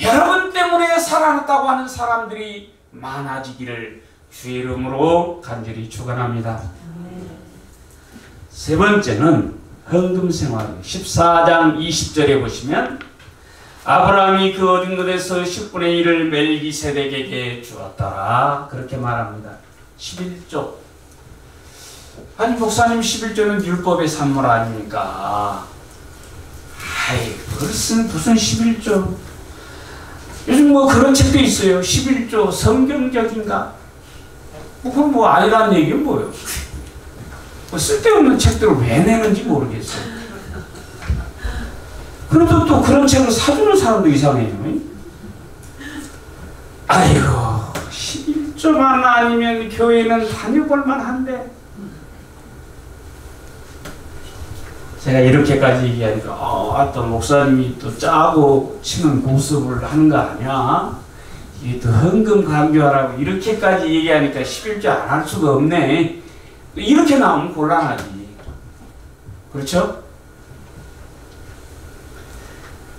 여러분 때문에 살아났다고 하는 사람들이 많아지기를 주의 이름으로 간절히 축원합니다. 세 번째는 헌금 생활. 14장 20절에 보시면 아브라함이 그 얻은 것에서 10분의 1을 멜기세덱에게 주었더라 그렇게 말합니다. 11조. 아니 목사님 11조는 율법의 산물 아닙니까? 아이 무슨 11조. 요즘 뭐 그런 책도 있어요. 11조 성경적인가? 그건 뭐 아니란 얘기는 뭐예요? 뭐 쓸데없는 책들을 왜 내는지 모르겠어요. 그래도 또 그런 책을 사주는 사람도 이상해요. 아이고 11조만 아니면 교회는 다녀볼만 한데 제가 이렇게까지 얘기하니까 어떤 목사님이 또 짜고 치는 고습을 하는 거 아니야? 이게 또 헌금 강조하라고 이렇게까지 얘기하니까 11조 안 할 수가 없네. 이렇게 나오면 곤란하지. 그렇죠?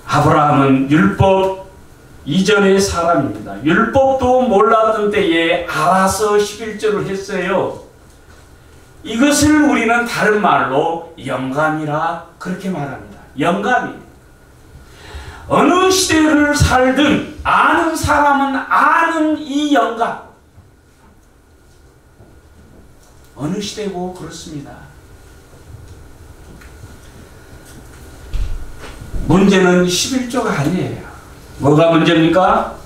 아브라함은 율법 이전의 사람입니다. 율법도 몰랐던 때에 알아서 11조를 했어요. 이것을 우리는 다른 말로 영감이라 그렇게 말합니다. 영감이. 어느 시대를 살든 아는 사람은 아는 이 영감. 어느 시대고 그렇습니다. 문제는 11조가 아니에요. 뭐가 문제입니까?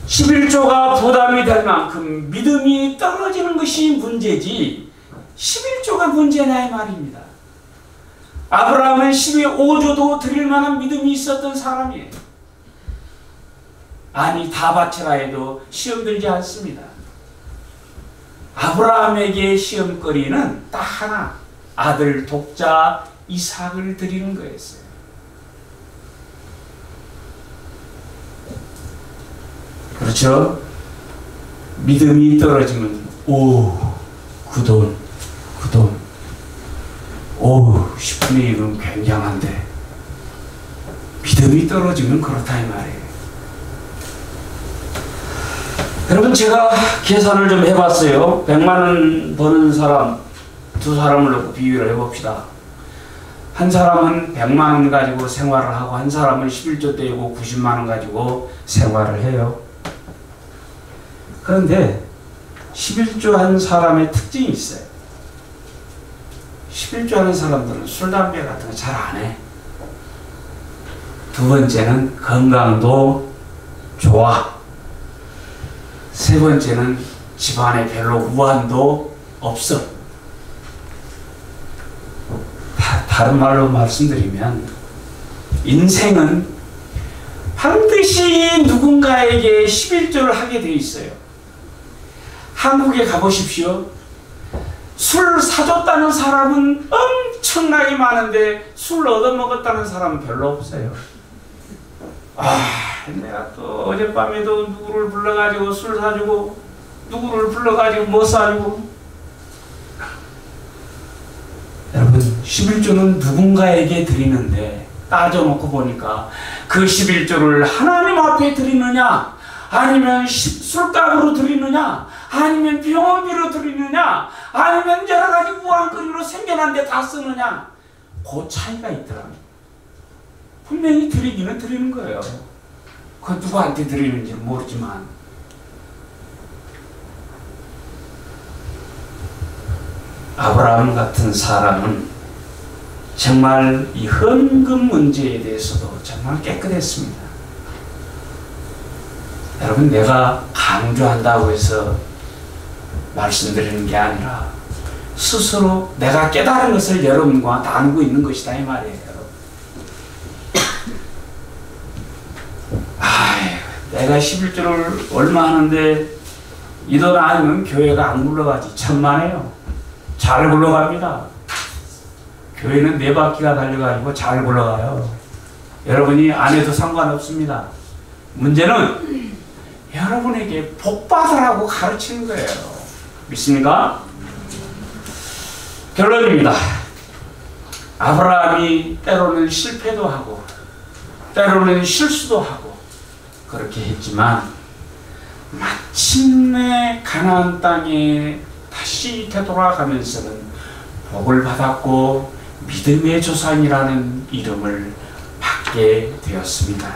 11조가 부담이 될 만큼 믿음이 떨어지는 것이 문제지 11조가 문제냐 이 말입니다. 아브라함은 12.5조도 드릴 만한 믿음이 있었던 사람이에요. 아니 다 바치라 해도 시험 들지 않습니다. 아브라함에게 시험거리는 딱 하나, 아들 독자 이삭을 드리는 거였어요. 그렇죠? 믿음이 떨어지면 그 돈 10분의 1은 굉장한데 믿음이 떨어지면 그렇다 이 말이에요. 여러분 제가 계산을 좀 해봤어요. 100만원 버는 사람 두 사람을 놓고 비교를 해봅시다. 한 사람은 100만원 가지고 생활을 하고 한 사람은 11조 떼고 90만원 가지고 생활을 해요. 그런데 11조 한 사람의 특징이 있어요. 11조 하는 사람들은 술, 담배 같은 거 잘 안 해. 두 번째는 건강도 좋아. 세 번째는 집안에 별로 우환도 없어. 다른 말로 말씀드리면 인생은 반드시 누군가에게 11조를 하게 돼 있어요. 한국에 가보십시오. 술 사줬다는 사람은 엄청나게 많은데 술 얻어먹었다는 사람은 별로 없어요. 내가 또 어젯밤에도 누구를 불러가지고 술 사주고 누구를 불러가지고 뭐 사주고. 여러분, 11조는 누군가에게 드리는데 따져놓고 보니까 그 11조를 하나님 앞에 드리느냐, 아니면 술값으로 드리느냐, 아니면 병원비로 드리느냐, 아니면 여러 가지 우왕거리로 생겨난 데 다 쓰느냐, 그 차이가 있더라고요. 분명히 드리기는 드리는 거예요. 그 누구한테 드리는지는 모르지만. 아브라함 같은 사람은 정말 이 헌금 문제에 대해서도 정말 깨끗했습니다. 여러분, 내가 강조한다고 해서 말씀드리는 게 아니라 스스로 내가 깨달은 것을 여러분과 나누고 있는 것이다 이 말이에요. 내가 11조를 얼마 하는데 이 돈 아니면 교회가 안 굴러가지. 천만에요. 잘 굴러갑니다. 교회는 4바퀴가 달려가지고 잘 굴러가요. 여러분이 안 해도 상관없습니다. 문제는 여러분에게 복 받으라고 가르치는 거예요. 믿습니까? 결론입니다. 아브라함이 때로는 실패도 하고 때로는 실수도 하고 그렇게 했지만 마침내 가나안 땅에 다시 되돌아가면서는 복을 받았고 믿음의 조상이라는 이름을 받게 되었습니다.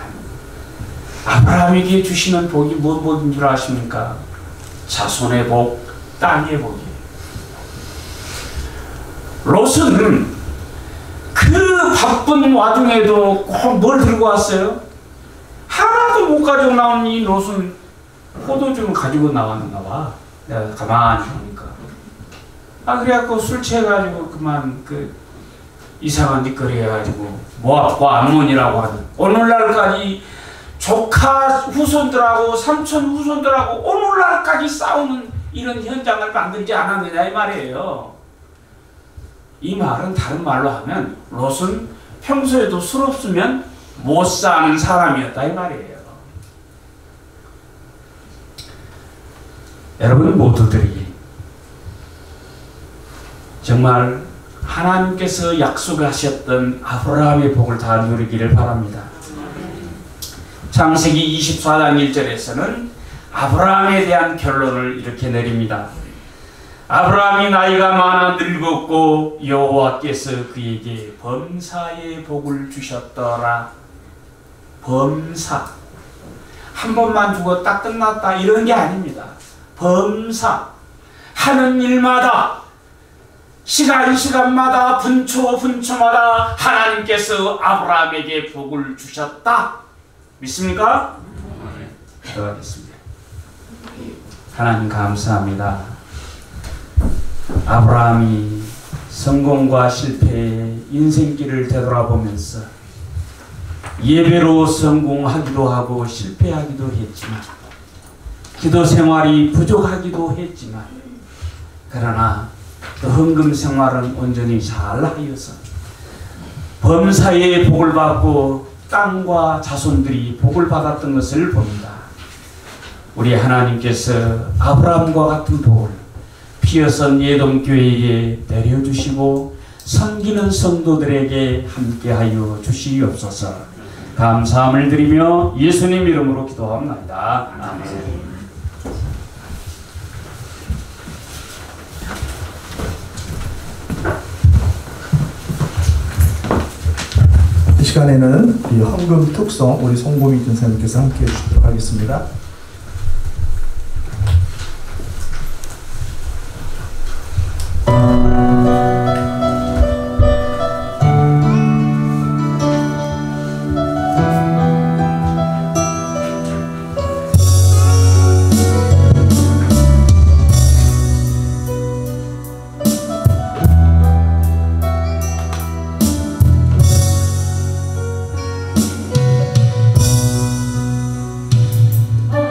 아브라함에게 주시는 복이 무슨 복인 줄 아십니까? 자손의 복, 땅의 복이에요. 롯은 그 바쁜 와중에도 꼭 뭘 들고 왔어요? 하나도 못 가지고 나온 이 롯은 포도주는 가지고 나왔는가 봐. 내가 가만히 보니까. 그래갖고 술 취해가지고 그만 이상한 짓거리 해가지고 모압과 암몬이라고 하는 오늘날까지 조카 후손들하고 삼촌 후손들하고 오늘날까지 싸우는 이런 현장을 만들지 않았느냐 이 말이에요. 이 말은 다른 말로 하면 롯은 평소에도 술 없으면 못 사는 사람이었다 이 말이에요. 여러분 모두들이 정말 하나님께서 약속하셨던 아브라함의 복을 다 누리기를 바랍니다. 창세기 24장 1절에서는 아브라함에 대한 결론을 이렇게 내립니다. 아브라함이 나이가 많아 늙었고 여호와께서 그에게 범사의 복을 주셨더라. 범사. 한 번만 주고 딱 끝났다 이런 게 아닙니다. 범사. 하는 일마다 시간마다 분초마다 하나님께서 아브라함에게 복을 주셨다. 믿습니까? 기도하겠습니다. 하나님 감사합니다. 아브라함이 성공과 실패의 인생길을 되돌아보면서 예배로 성공하기도 하고 실패하기도 했지만 기도 생활이 부족하기도 했지만 그러나 또 헌금 생활은 온전히 잘하여서 범사의 복을 받고 땅과 자손들이 복을 받았던 것을 봅니다. 우리 하나님께서 아브라함과 같은 복을 피어선 예동교회에 내려주시고 섬기는 성도들에게 함께하여 주시옵소서. 감사함을 드리며 예수님 이름으로 기도합니다. 아멘. 이 시간에는 이 헌금 특성 우리 송보미 전사님께서 함께해 주시도록 하겠습니다. 오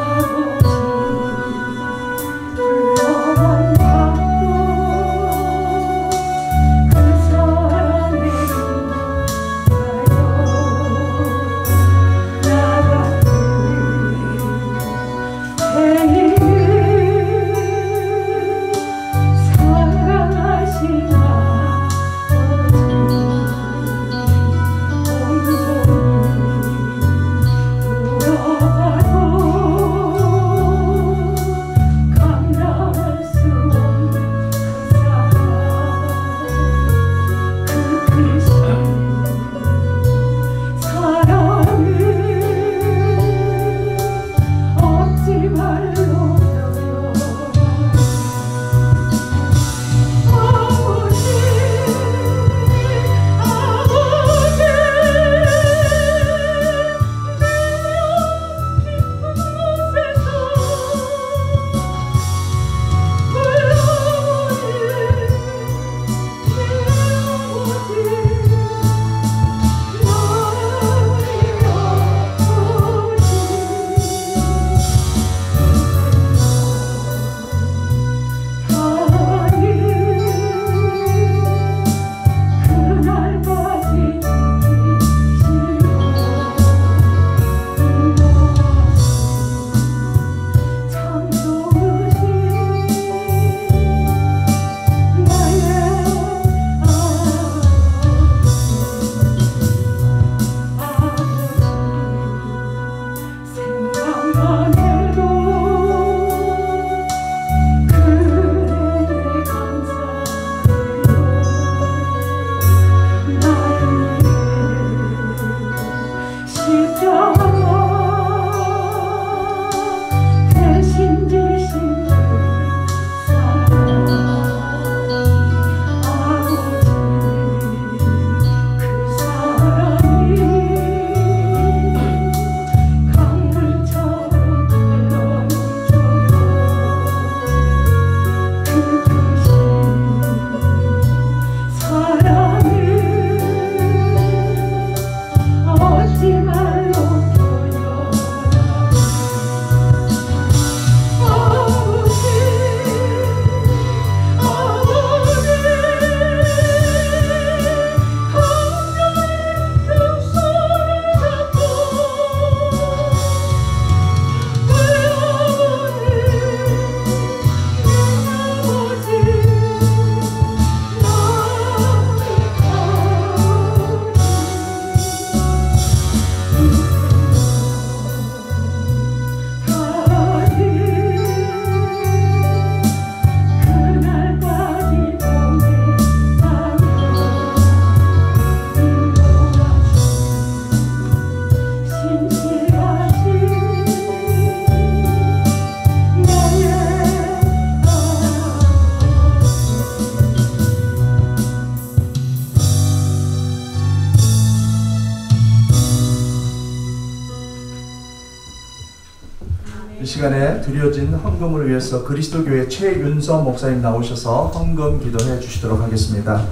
이 시간에 드려진 헌금을 위해서 그리스도교회 최윤서 목사님 나오셔서 헌금 기도해 주시도록 하겠습니다.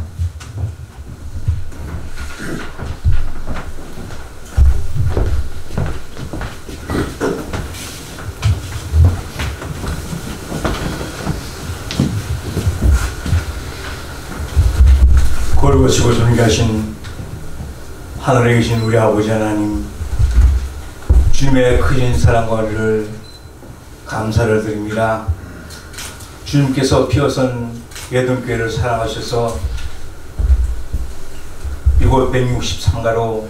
거룩하시고 존귀하신 하늘에 계신 우리 아버지 하나님, 주님의 크신 사랑과 은혜를 감사를 드립니다. 주님께서 피어선 예동교회를 사랑하셔서 이곳 163가로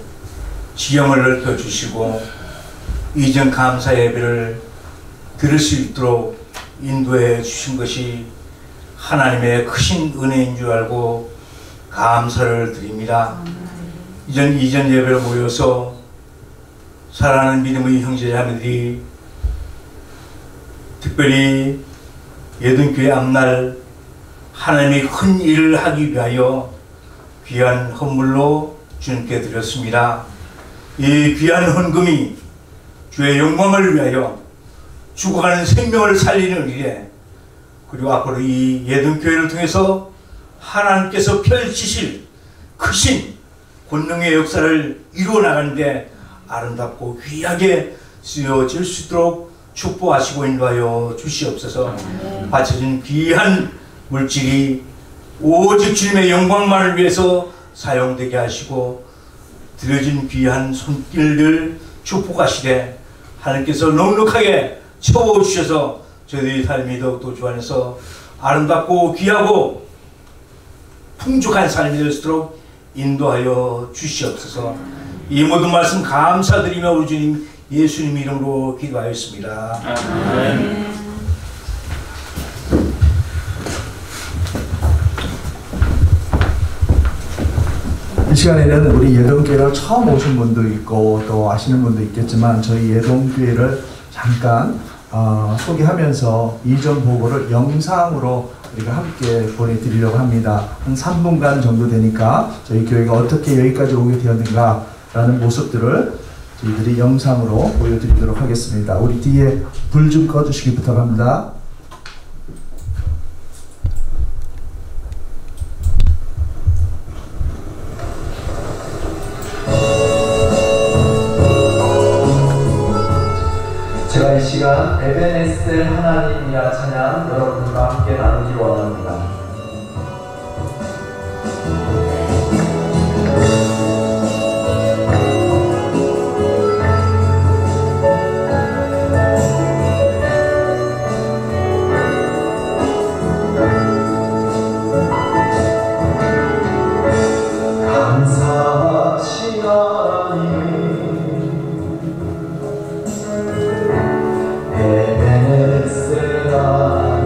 지형을 넓혀주시고 이전 감사 예배를 드릴 수 있도록 인도해 주신 것이 하나님의 크신 은혜인 줄 알고 감사를 드립니다. 이전 예배를 모여서 사랑하는 믿음의 형제자매들이 특별히 예등교회 앞날 하나님의 큰 일을 하기 위하여 귀한 헌물로 주님께 드렸습니다. 이 귀한 헌금이 주의 영광을 위하여 죽어가는 생명을 살리는 일에, 그리고 앞으로 이 예등교회를 통해서 하나님께서 펼치실 크신 권능의 역사를 이루어 나가는데 아름답고 귀하게 쓰여질 수 있도록 축복하시고 인도하여 주시옵소서. 바쳐진 귀한 물질이 오직 주님의 영광만을 위해서 사용되게 하시고 드려진 귀한 손길들 축복하시되 하나님께서 넉넉하게 채워주셔서 저희들의 삶이 더욱더 주안에서 아름답고 귀하고 풍족한 삶이 될 수 있도록 인도하여 주시옵소서. 이 모든 말씀 감사드리며 우리 주님 예수님 이름으로 기도하였습니다. 아멘. 이 시간에는 우리 예동교회를 처음 오신 분도 있고 또 아시는 분도 있겠지만 저희 예동교회를 잠깐 소개하면서 이전 보고를 영상으로 우리가 함께 보내드리려고 합니다. 한 3분간 정도 되니까 저희 교회가 어떻게 여기까지 오게 되었는가 라는 모습들을 저희들이 영상으로 보여드리도록 하겠습니다. 우리 뒤에 불 좀 꺼주시기 부탁합니다. 제가 이 시간 에베네셀 하나님이라 찬양 여러분과 함께 나누기 원합니다. 감사하신 하나님 에베네셀 하나님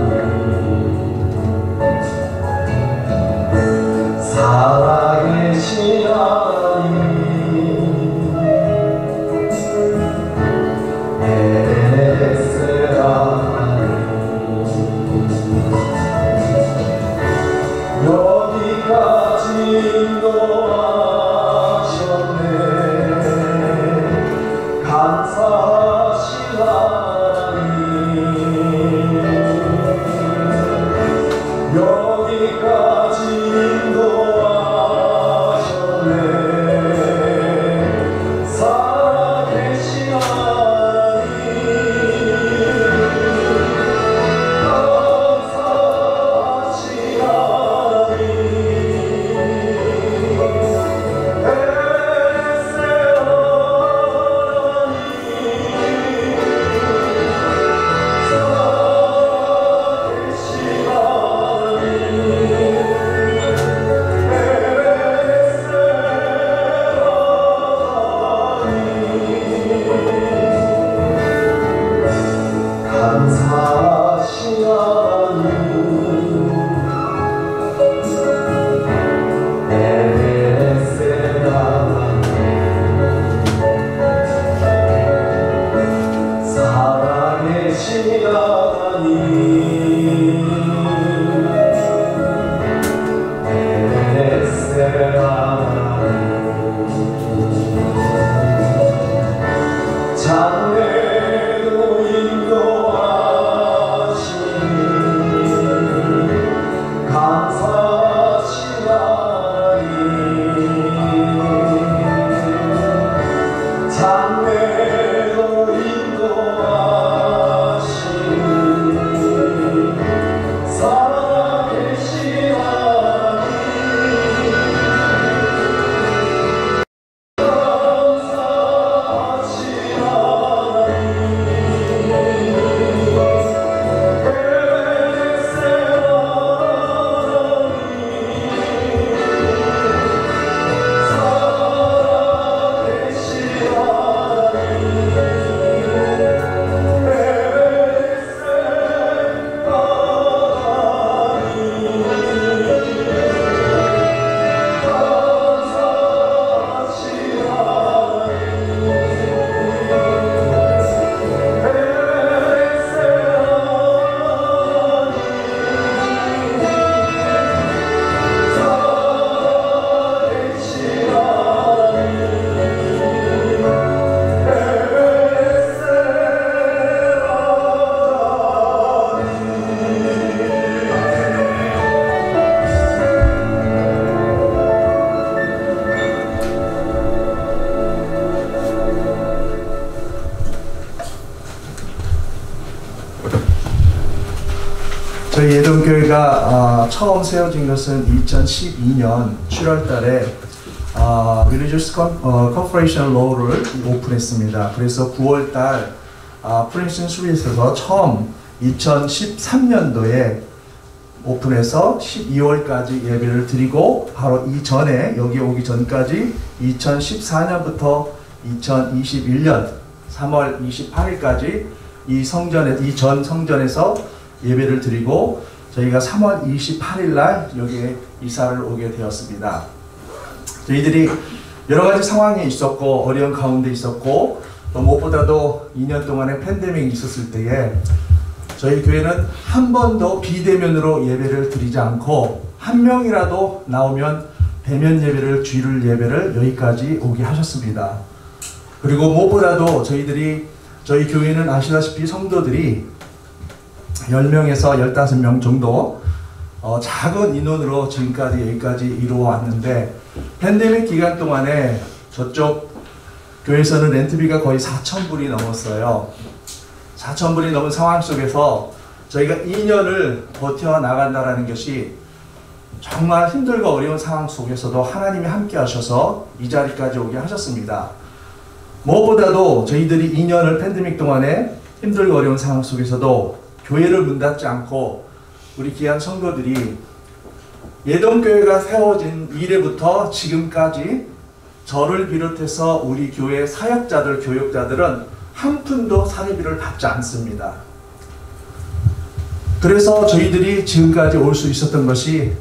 살아계신 하나님 에베네셀 하나님 여기까지 인도하셨네. 감사하신 여기까지 인도하셨네. 살아계신 하나님 감사하신 하나님 예동교회가 처음 세워진 것은 2012년 7월 달에 Religious Corporation Law를 오픈했습니다. 그래서 9월 달 프린스턴 스윗에서 처음 2013년도에 오픈해서 12월까지 예배를 드리고, 바로 이전에 여기 오기 전까지 2014년부터 2021년 3월 28일까지 이 전 성전에서 예배를 드리고, 저희가 3월 28일 날 여기에 이사를 오게 되었습니다. 저희들이 여러 가지 상황이 있었고 어려운 가운데 있었고, 또 무엇보다도 2년 동안의 팬데믹이 있었을 때에 저희 교회는 한 번도 비대면으로 예배를 드리지 않고, 한 명이라도 나오면 대면 예배를, 주일 예배를 여기까지 오게 하셨습니다. 그리고 무엇보다도 저희 교회는 아시다시피 성도들이 10명에서 15명 정도 작은 인원으로 지금까지 여기까지 이루어 왔는데, 팬데믹 기간 동안에 저쪽 교회에서는 렌트비가 거의 4,000불이 넘었어요. 4,000불이 넘은 상황 속에서 저희가 2년을 버텨나간다는 것이 정말 힘들고 어려운 상황 속에서도 하나님이 함께 하셔서 이 자리까지 오게 하셨습니다. 무엇보다도 저희들이 2년을 팬데믹 동안에 힘들고 어려운 상황 속에서도 교회를 문 닫지 않고, 우리 귀한 성도들이 예동교회가 세워진 이래부터 지금까지 저를 비롯해서 우리 교회 사역자들, 교육자들은 한 푼도 사례비를 받지 않습니다. 그래서 저희들이 지금까지 올 수 있었던 것이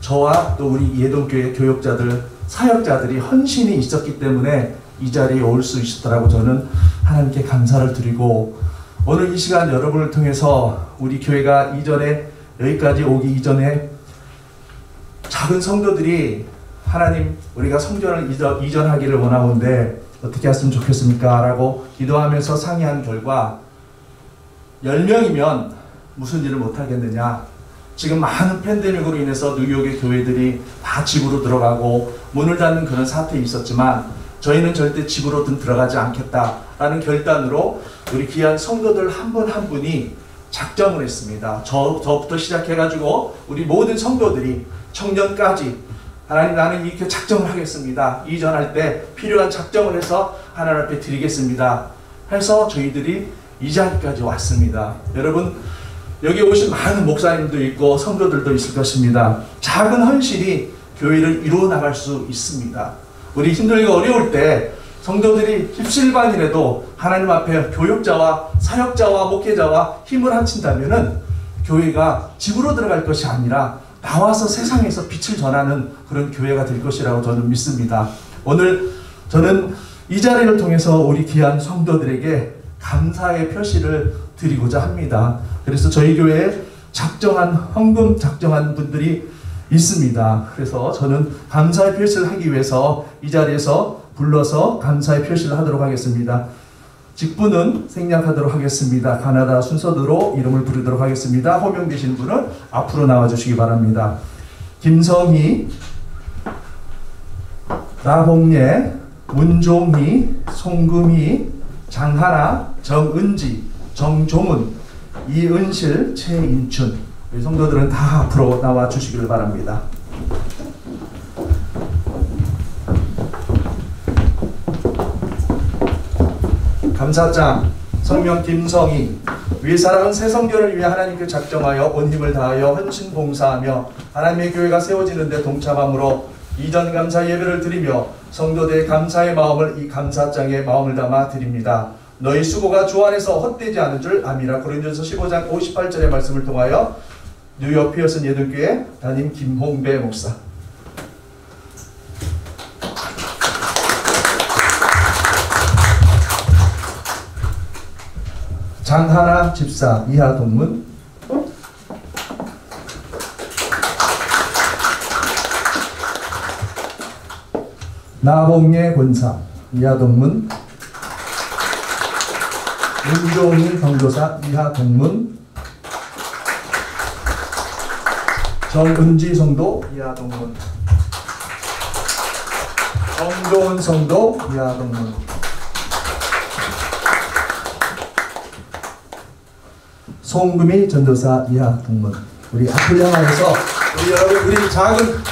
저와 또 우리 예동교회 교육자들, 사역자들이 헌신이 있었기 때문에 이 자리에 올 수 있었다라고 저는 하나님께 감사를 드리고, 오늘 이 시간 여러분을 통해서 우리 교회가 이전에, 여기까지 오기 이전에 작은 성도들이 하나님, 우리가 성전을 이전하기를 원하는데 어떻게 했으면 좋겠습니까? 라고 기도하면서 상의한 결과 10명이면 무슨 일을 못하겠느냐. 지금 많은 팬데믹으로 인해서 뉴욕의 교회들이 다 집으로 들어가고 문을 닫는 그런 사태에 있었지만, 저희는 절대 집으로든 들어가지 않겠다라는 결단으로 우리 귀한 성도들 한 분 한 분이 작정을 했습니다. 저부터 시작해가지고 우리 모든 성도들이, 청년까지, 하나님, 나는 이렇게 작정을 하겠습니다. 이전할 때 필요한 작정을 해서 하나님 앞에 드리겠습니다. 해서 저희들이 이 자리까지 왔습니다. 여러분, 여기 오신 많은 목사님도 있고 성도들도 있을 것입니다. 작은 헌신이 교회를 이루어 나갈 수 있습니다. 우리 힘들고 어려울 때 성도들이 십실반이라도 하나님 앞에 교육자와 사역자와 목회자와 힘을 합친다면은 교회가 집으로 들어갈 것이 아니라 나와서 세상에서 빛을 전하는 그런 교회가 될 것이라고 저는 믿습니다. 오늘 저는 이 자리를 통해서 우리 귀한 성도들에게 감사의 표시를 드리고자 합니다. 그래서 저희 교회에 헌금 작정한 분들이 있습니다. 그래서 저는 감사의 표시를 하기 위해서 이 자리에서 불러서 감사의 표시를 하도록 하겠습니다. 직분은 생략하도록 하겠습니다. 가나다 순서대로 이름을 부르도록 하겠습니다. 호명되신 분은 앞으로 나와주시기 바랍니다. 김성희, 나봉예, 문종희, 송금희, 장하나, 정은지, 정종은, 이은실, 최인춘, 우리 성도들은 다 앞으로 나와 주시기를 바랍니다. 감사장, 성명 김성희, 위에 사랑은 새 성전을 위해 하나님께 작정하여 온 힘을 다하여 헌신 봉사하며 하나님의 교회가 세워지는 데 동참함으로 이전 감사 예배를 드리며 성도들의 감사의 마음을 이 감사장에 마음을 담아 드립니다. 너희 수고가 주 안에서 헛되지 않은 줄 아미라. 고린도전서 15장 58절의 말씀을 통하여 뉴욕 피어슨 예등교회 담임 김홍배 목사. 장하나 집사 이하 동문, 나봉예 권사 이하 동문, 문종희 성교사 이하 동문, 정은지 성도 이하 동문, 정도은 성도 이하 동문, 송금희 전도사 이하 동문. 우리 앞을 향하여서 우리 여러분, 우리 작은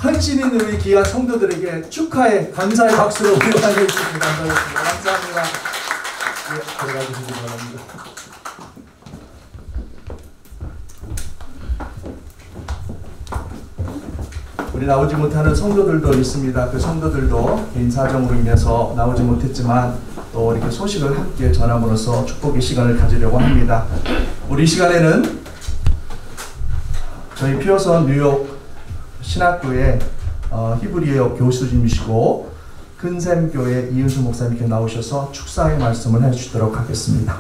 헌신 있는 우리 귀한 성도들에게 축하의 감사의 박수로 우리하겠습니다. 감사합니다. 네, 들어가 주시기 바랍니다. 우리 나오지 못하는 성도들도 있습니다. 그 성도들도 개인 사정으로 인해서 나오지 못했지만 또 이렇게 소식을 함께 전함으로써 축복의 시간을 가지려고 합니다. 우리 시간에는 저희 피어선 뉴욕 신학교의 히브리어 교수님이시고 근샘교회 이은수 목사님께 나오셔서 축사의 말씀을 해주시도록 하겠습니다.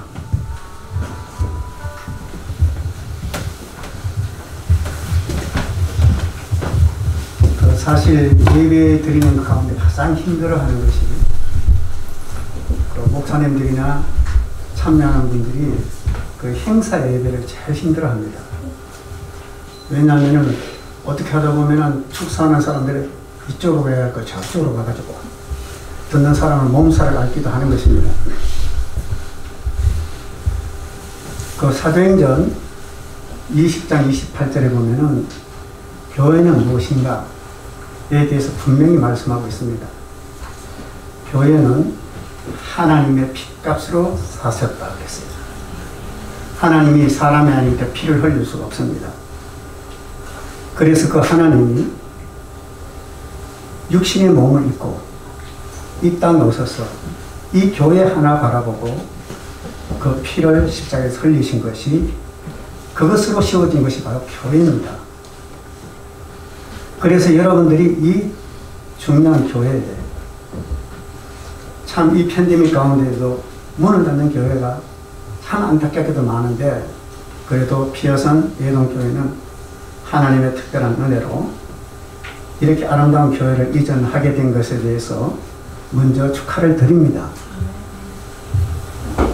사실 예배 드리는 가운데 가장 힘들어하는 것이 그 목사님들이나 참여하는 분들이 그 행사 예배를 제일 힘들어합니다. 왜냐하면 어떻게 하다 보면 축사하는 사람들이 이쪽으로 가야 할 거 저쪽으로 가가지고 듣는 사람은 몸살을 앓기도 하는 것입니다. 그 사도행전 20장 28절에 보면은 교회는 무엇인가 에 대해서 분명히 말씀하고 있습니다. 교회는 하나님의 핏값으로 사셨다 그랬어요. 하나님이 사람이 아니니까 피를 흘릴 수가 없습니다. 그래서 그 하나님이 육신의 몸을 입고 이 땅에 오셔서 이 교회 하나 바라보고 그 피를 십자가에 흘리신 것이 그것으로 씌워진 것이 바로 교회입니다. 그래서 여러분들이 이 중요한 교회에 참 이 팬데믹 가운데에도 문을 닫는 교회가 참 안타깝게도 많은데 그래도 피어선 예동교회는 하나님의 특별한 은혜로 이렇게 아름다운 교회를 이전하게 된 것에 대해서 먼저 축하를 드립니다.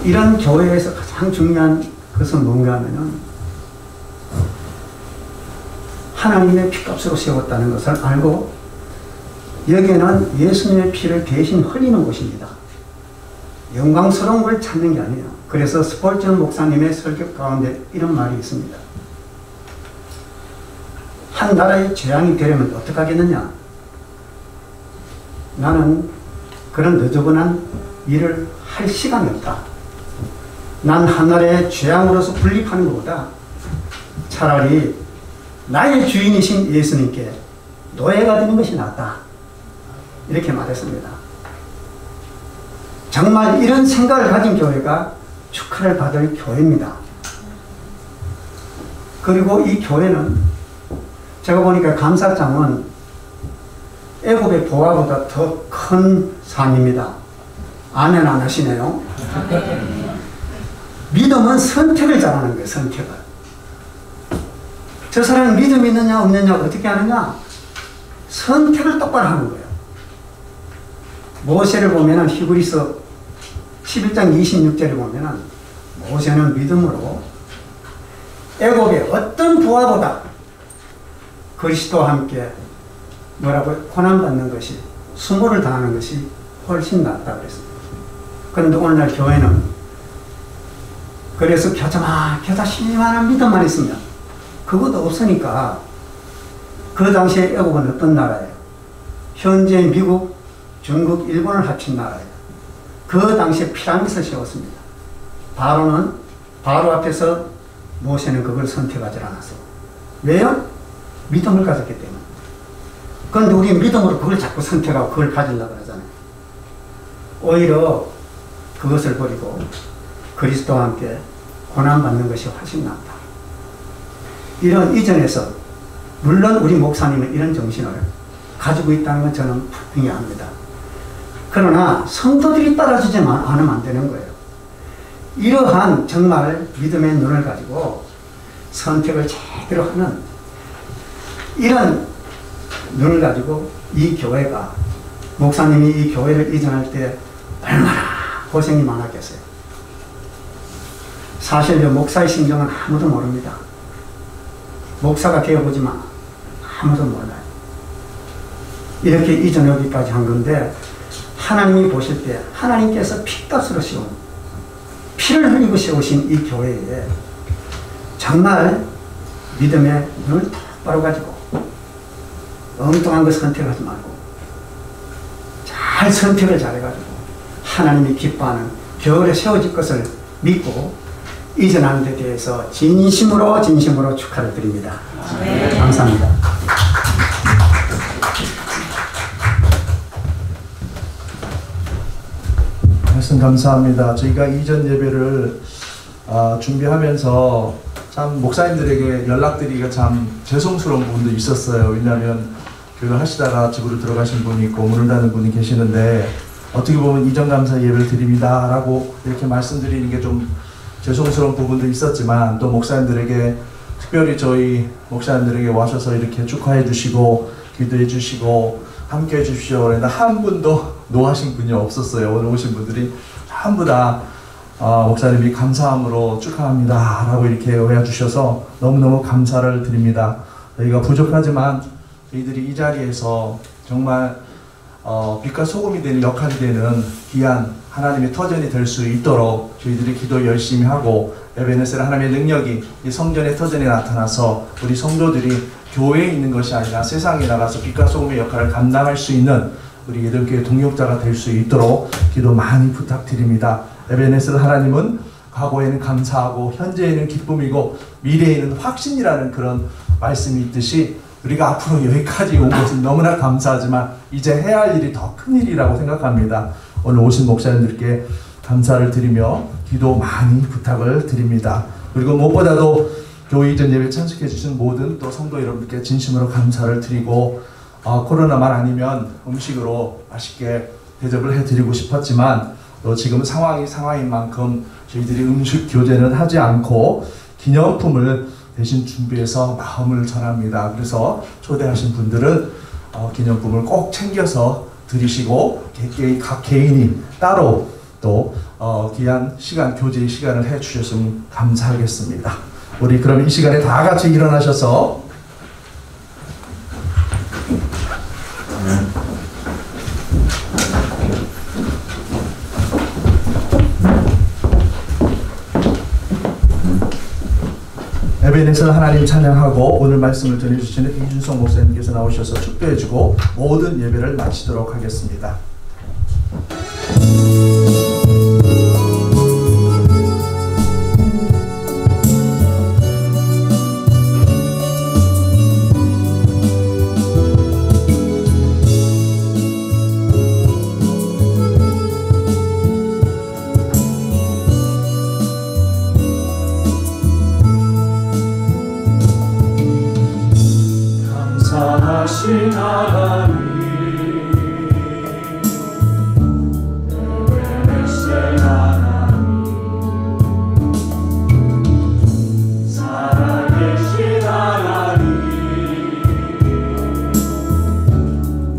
이런 교회에서 가장 중요한 것은 뭔가 하면은 하나님의 피값으로 세웠다는 것을 알고 여기에는 예수님의 피를 대신 흘리는 곳입니다. 영광스러운 걸 찾는 게 아니에요. 그래서 스폴전 목사님의 설교 가운데 이런 말이 있습니다. 한 나라의 재앙이 되려면 어떻게 하겠느냐? 나는 그런 너저분한 일을 할 시간이 없다. 난 한 나라의 재앙으로서 분립하는 것보다 차라리 나의 주인이신 예수님께 노예가 되는 것이 낫다. 이렇게 말했습니다. 정말 이런 생각을 가진 교회가 축하를 받을 교회입니다. 그리고 이 교회는 제가 보니까 감사장은 애굽의 보화보다 더 큰 상입니다. 아멘 안 하시네요. 믿음은 선택을 잘하는 거예요. 선택을. 저 사람은 믿음이 있느냐 없느냐 어떻게 하느냐? 선택을 똑바로 하는 거예요. 모세를 보면은 히브리서 11장 26절에 보면은 모세는 믿음으로 애굽의 어떤 부하보다 그리스도와 함께 뭐라고 고난받는 것이 수모를 당하는 것이 훨씬 낫다 그랬습니다. 그런데 오늘날 교회는 그래서 겨자마 심한 믿음만 있습니다. 그것도 없으니까 그 당시에 애굽은 어떤 나라예요? 현재 미국, 중국, 일본을 합친 나라예요. 그 당시에 피라미드를 세웠습니다. 바로 앞에서 모세는 그걸 선택하지 않았어. 왜요? 믿음을 가졌기 때문에. 그런데 우리 믿음으로 그걸 자꾸 선택하고 그걸 가지려고 하잖아요. 오히려 그것을 버리고 그리스도와 함께 고난받는 것이 훨씬 낫다. 이런 이전에서 물론 우리 목사님은 이런 정신을 가지고 있다는 건 저는 분명히 압니다. 그러나 성도들이 따라주지만 않으면 안 되는 거예요. 이러한 정말 믿음의 눈을 가지고 선택을 제대로 하는 이런 눈을 가지고 이 교회가 목사님이 이 교회를 이전할 때 얼마나 고생이 많았겠어요. 사실 목사의 심정은 아무도 모릅니다. 목사가 되어보지만 아무도 몰라요. 이렇게 이전하기까지 한 건데 하나님이 보실 때 하나님께서 피값으로 세운 피를 흘리고 세우신 이 교회에 정말 믿음의 눈을 똑바로 가지고 엉뚱한 거 선택하지 말고 잘 선택을 잘해가지고 하나님이 기뻐하는 겨울에 세워질 것을 믿고 이전하는 데 대해서 진심으로 축하를 드립니다. 네. 감사합니다. 말씀 감사합니다. 저희가 이전 예배를 준비하면서 참 목사님들에게 연락드리기가 참 죄송스러운 부분도 있었어요. 왜냐하면 교회 하시다가 집으로 들어가신 분이 있고 문을 닫는 분이 계시는데 어떻게 보면 이전 감사 예배를 드립니다 라고 이렇게 말씀드리는 게 좀 죄송스러운 부분도 있었지만 또 목사님들에게 특별히 저희 목사님들에게 와셔서 이렇게 축하해 주시고 기도해 주시고 함께 해 주십시오. 그런데 한 분도 노하신 분이 없었어요. 오늘 오신 분들이 전부 다 목사님이 감사함으로 축하합니다 라고 이렇게 외워 주셔서 너무너무 감사를 드립니다. 저희가 부족하지만 저희들이 이 자리에서 정말 빛과 소금이 되는 역할이 되는 귀한 하나님의 터전이 될 수 있도록 저희들이 기도 열심히 하고 에베네셀 하나님의 능력이 이 성전의 터전에 나타나서 우리 성도들이 교회에 있는 것이 아니라 세상에 나가서 빛과 소금의 역할을 감당할 수 있는 우리 예전교회 동역자가 될 수 있도록 기도 많이 부탁드립니다. 에베네셀 하나님은 과거에는 감사하고 현재에는 기쁨이고 미래에는 확신이라는 그런 말씀이 있듯이 우리가 앞으로 여기까지 온 것은 너무나 감사하지만 이제 해야 할 일이 더 큰 일이라고 생각합니다. 오늘 오신 목사님들께 감사를 드리며 기도 많이 부탁을 드립니다. 그리고 무엇보다도 교회 이전 예배 참석해 주신 모든 또 성도 여러분께 진심으로 감사를 드리고 코로나만 아니면 음식으로 맛있게 대접을 해드리고 싶었지만 또 지금 상황이 상황인 만큼 저희들이 음식 교제는 하지 않고 기념품을 대신 준비해서 마음을 전합니다. 그래서 초대하신 분들은 기념품을 꼭 챙겨서 드리시고 각 개인이 따로 또 귀한 시간, 교제의 시간을 해주셨으면 감사하겠습니다. 우리 그럼 이 시간에 다 같이 일어나셔서 에베네셀 하나님 찬양하고 오늘 말씀을 전해주시는 이준성 목사님께서 나오셔서 축도해주고 모든 예배를 마치도록 하겠습니다. 감사하신 하나님 에베네셀 하나님 살아계신 하나님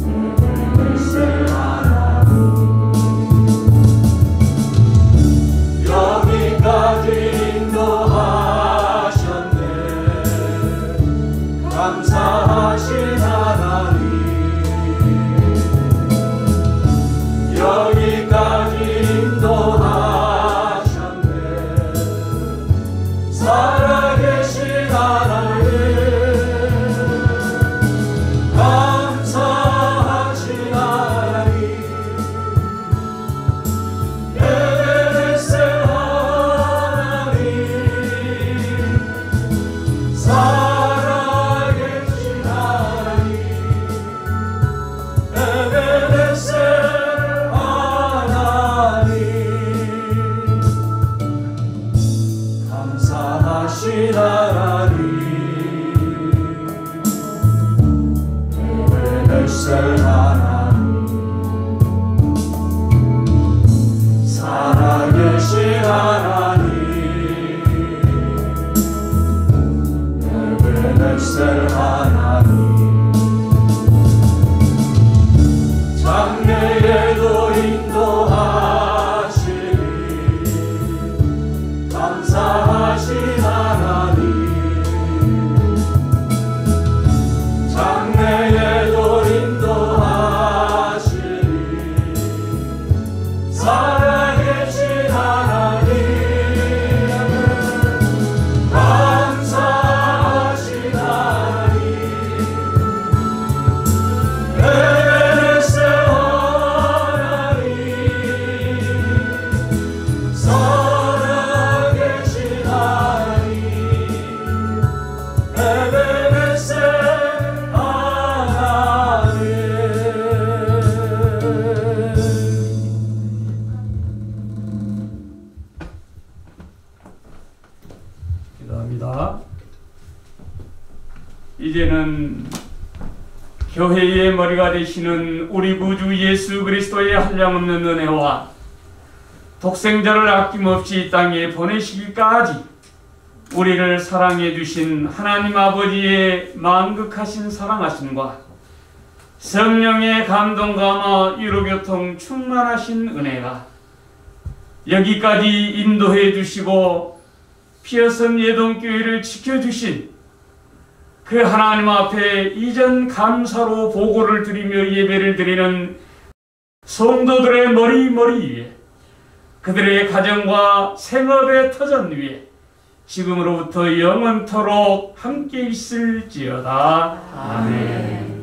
에베네셀 하나님 여기까지 인도하셨네 감사하신 하나님 여기까지 인도하셨네 살아계신 하나님 감사하신 하나님 에베네셀 하나님 살아계신 하나님 에베네셀 하나님 감사하신 하나님 에베네셀 하나님 살아계신 하나님 에베네셀 하나님 장래에도 인도하시니 감사하신 하나님 장래에도 인도하시니 살아계신 하나님 감사하신 이제는 교회의 머리가 되시는 우리 구주 예수 그리스도의 한량없는 은혜와 독생자를 아낌없이 이 땅에 보내시기까지 우리를 사랑해 주신 하나님 아버지의 만극하신 사랑하심과 성령의 감동 감화 유로교통 충만하신 은혜가 여기까지 인도해 주시고 피어선 예동교회를 지켜주신 그 하나님 앞에 이전 감사로 보고를 드리며 예배를 드리는 성도들의 머리 위에, 그들의 가정과 생업의 터전 위에 지금으로부터 영원토록 함께 있을지어다. 아멘.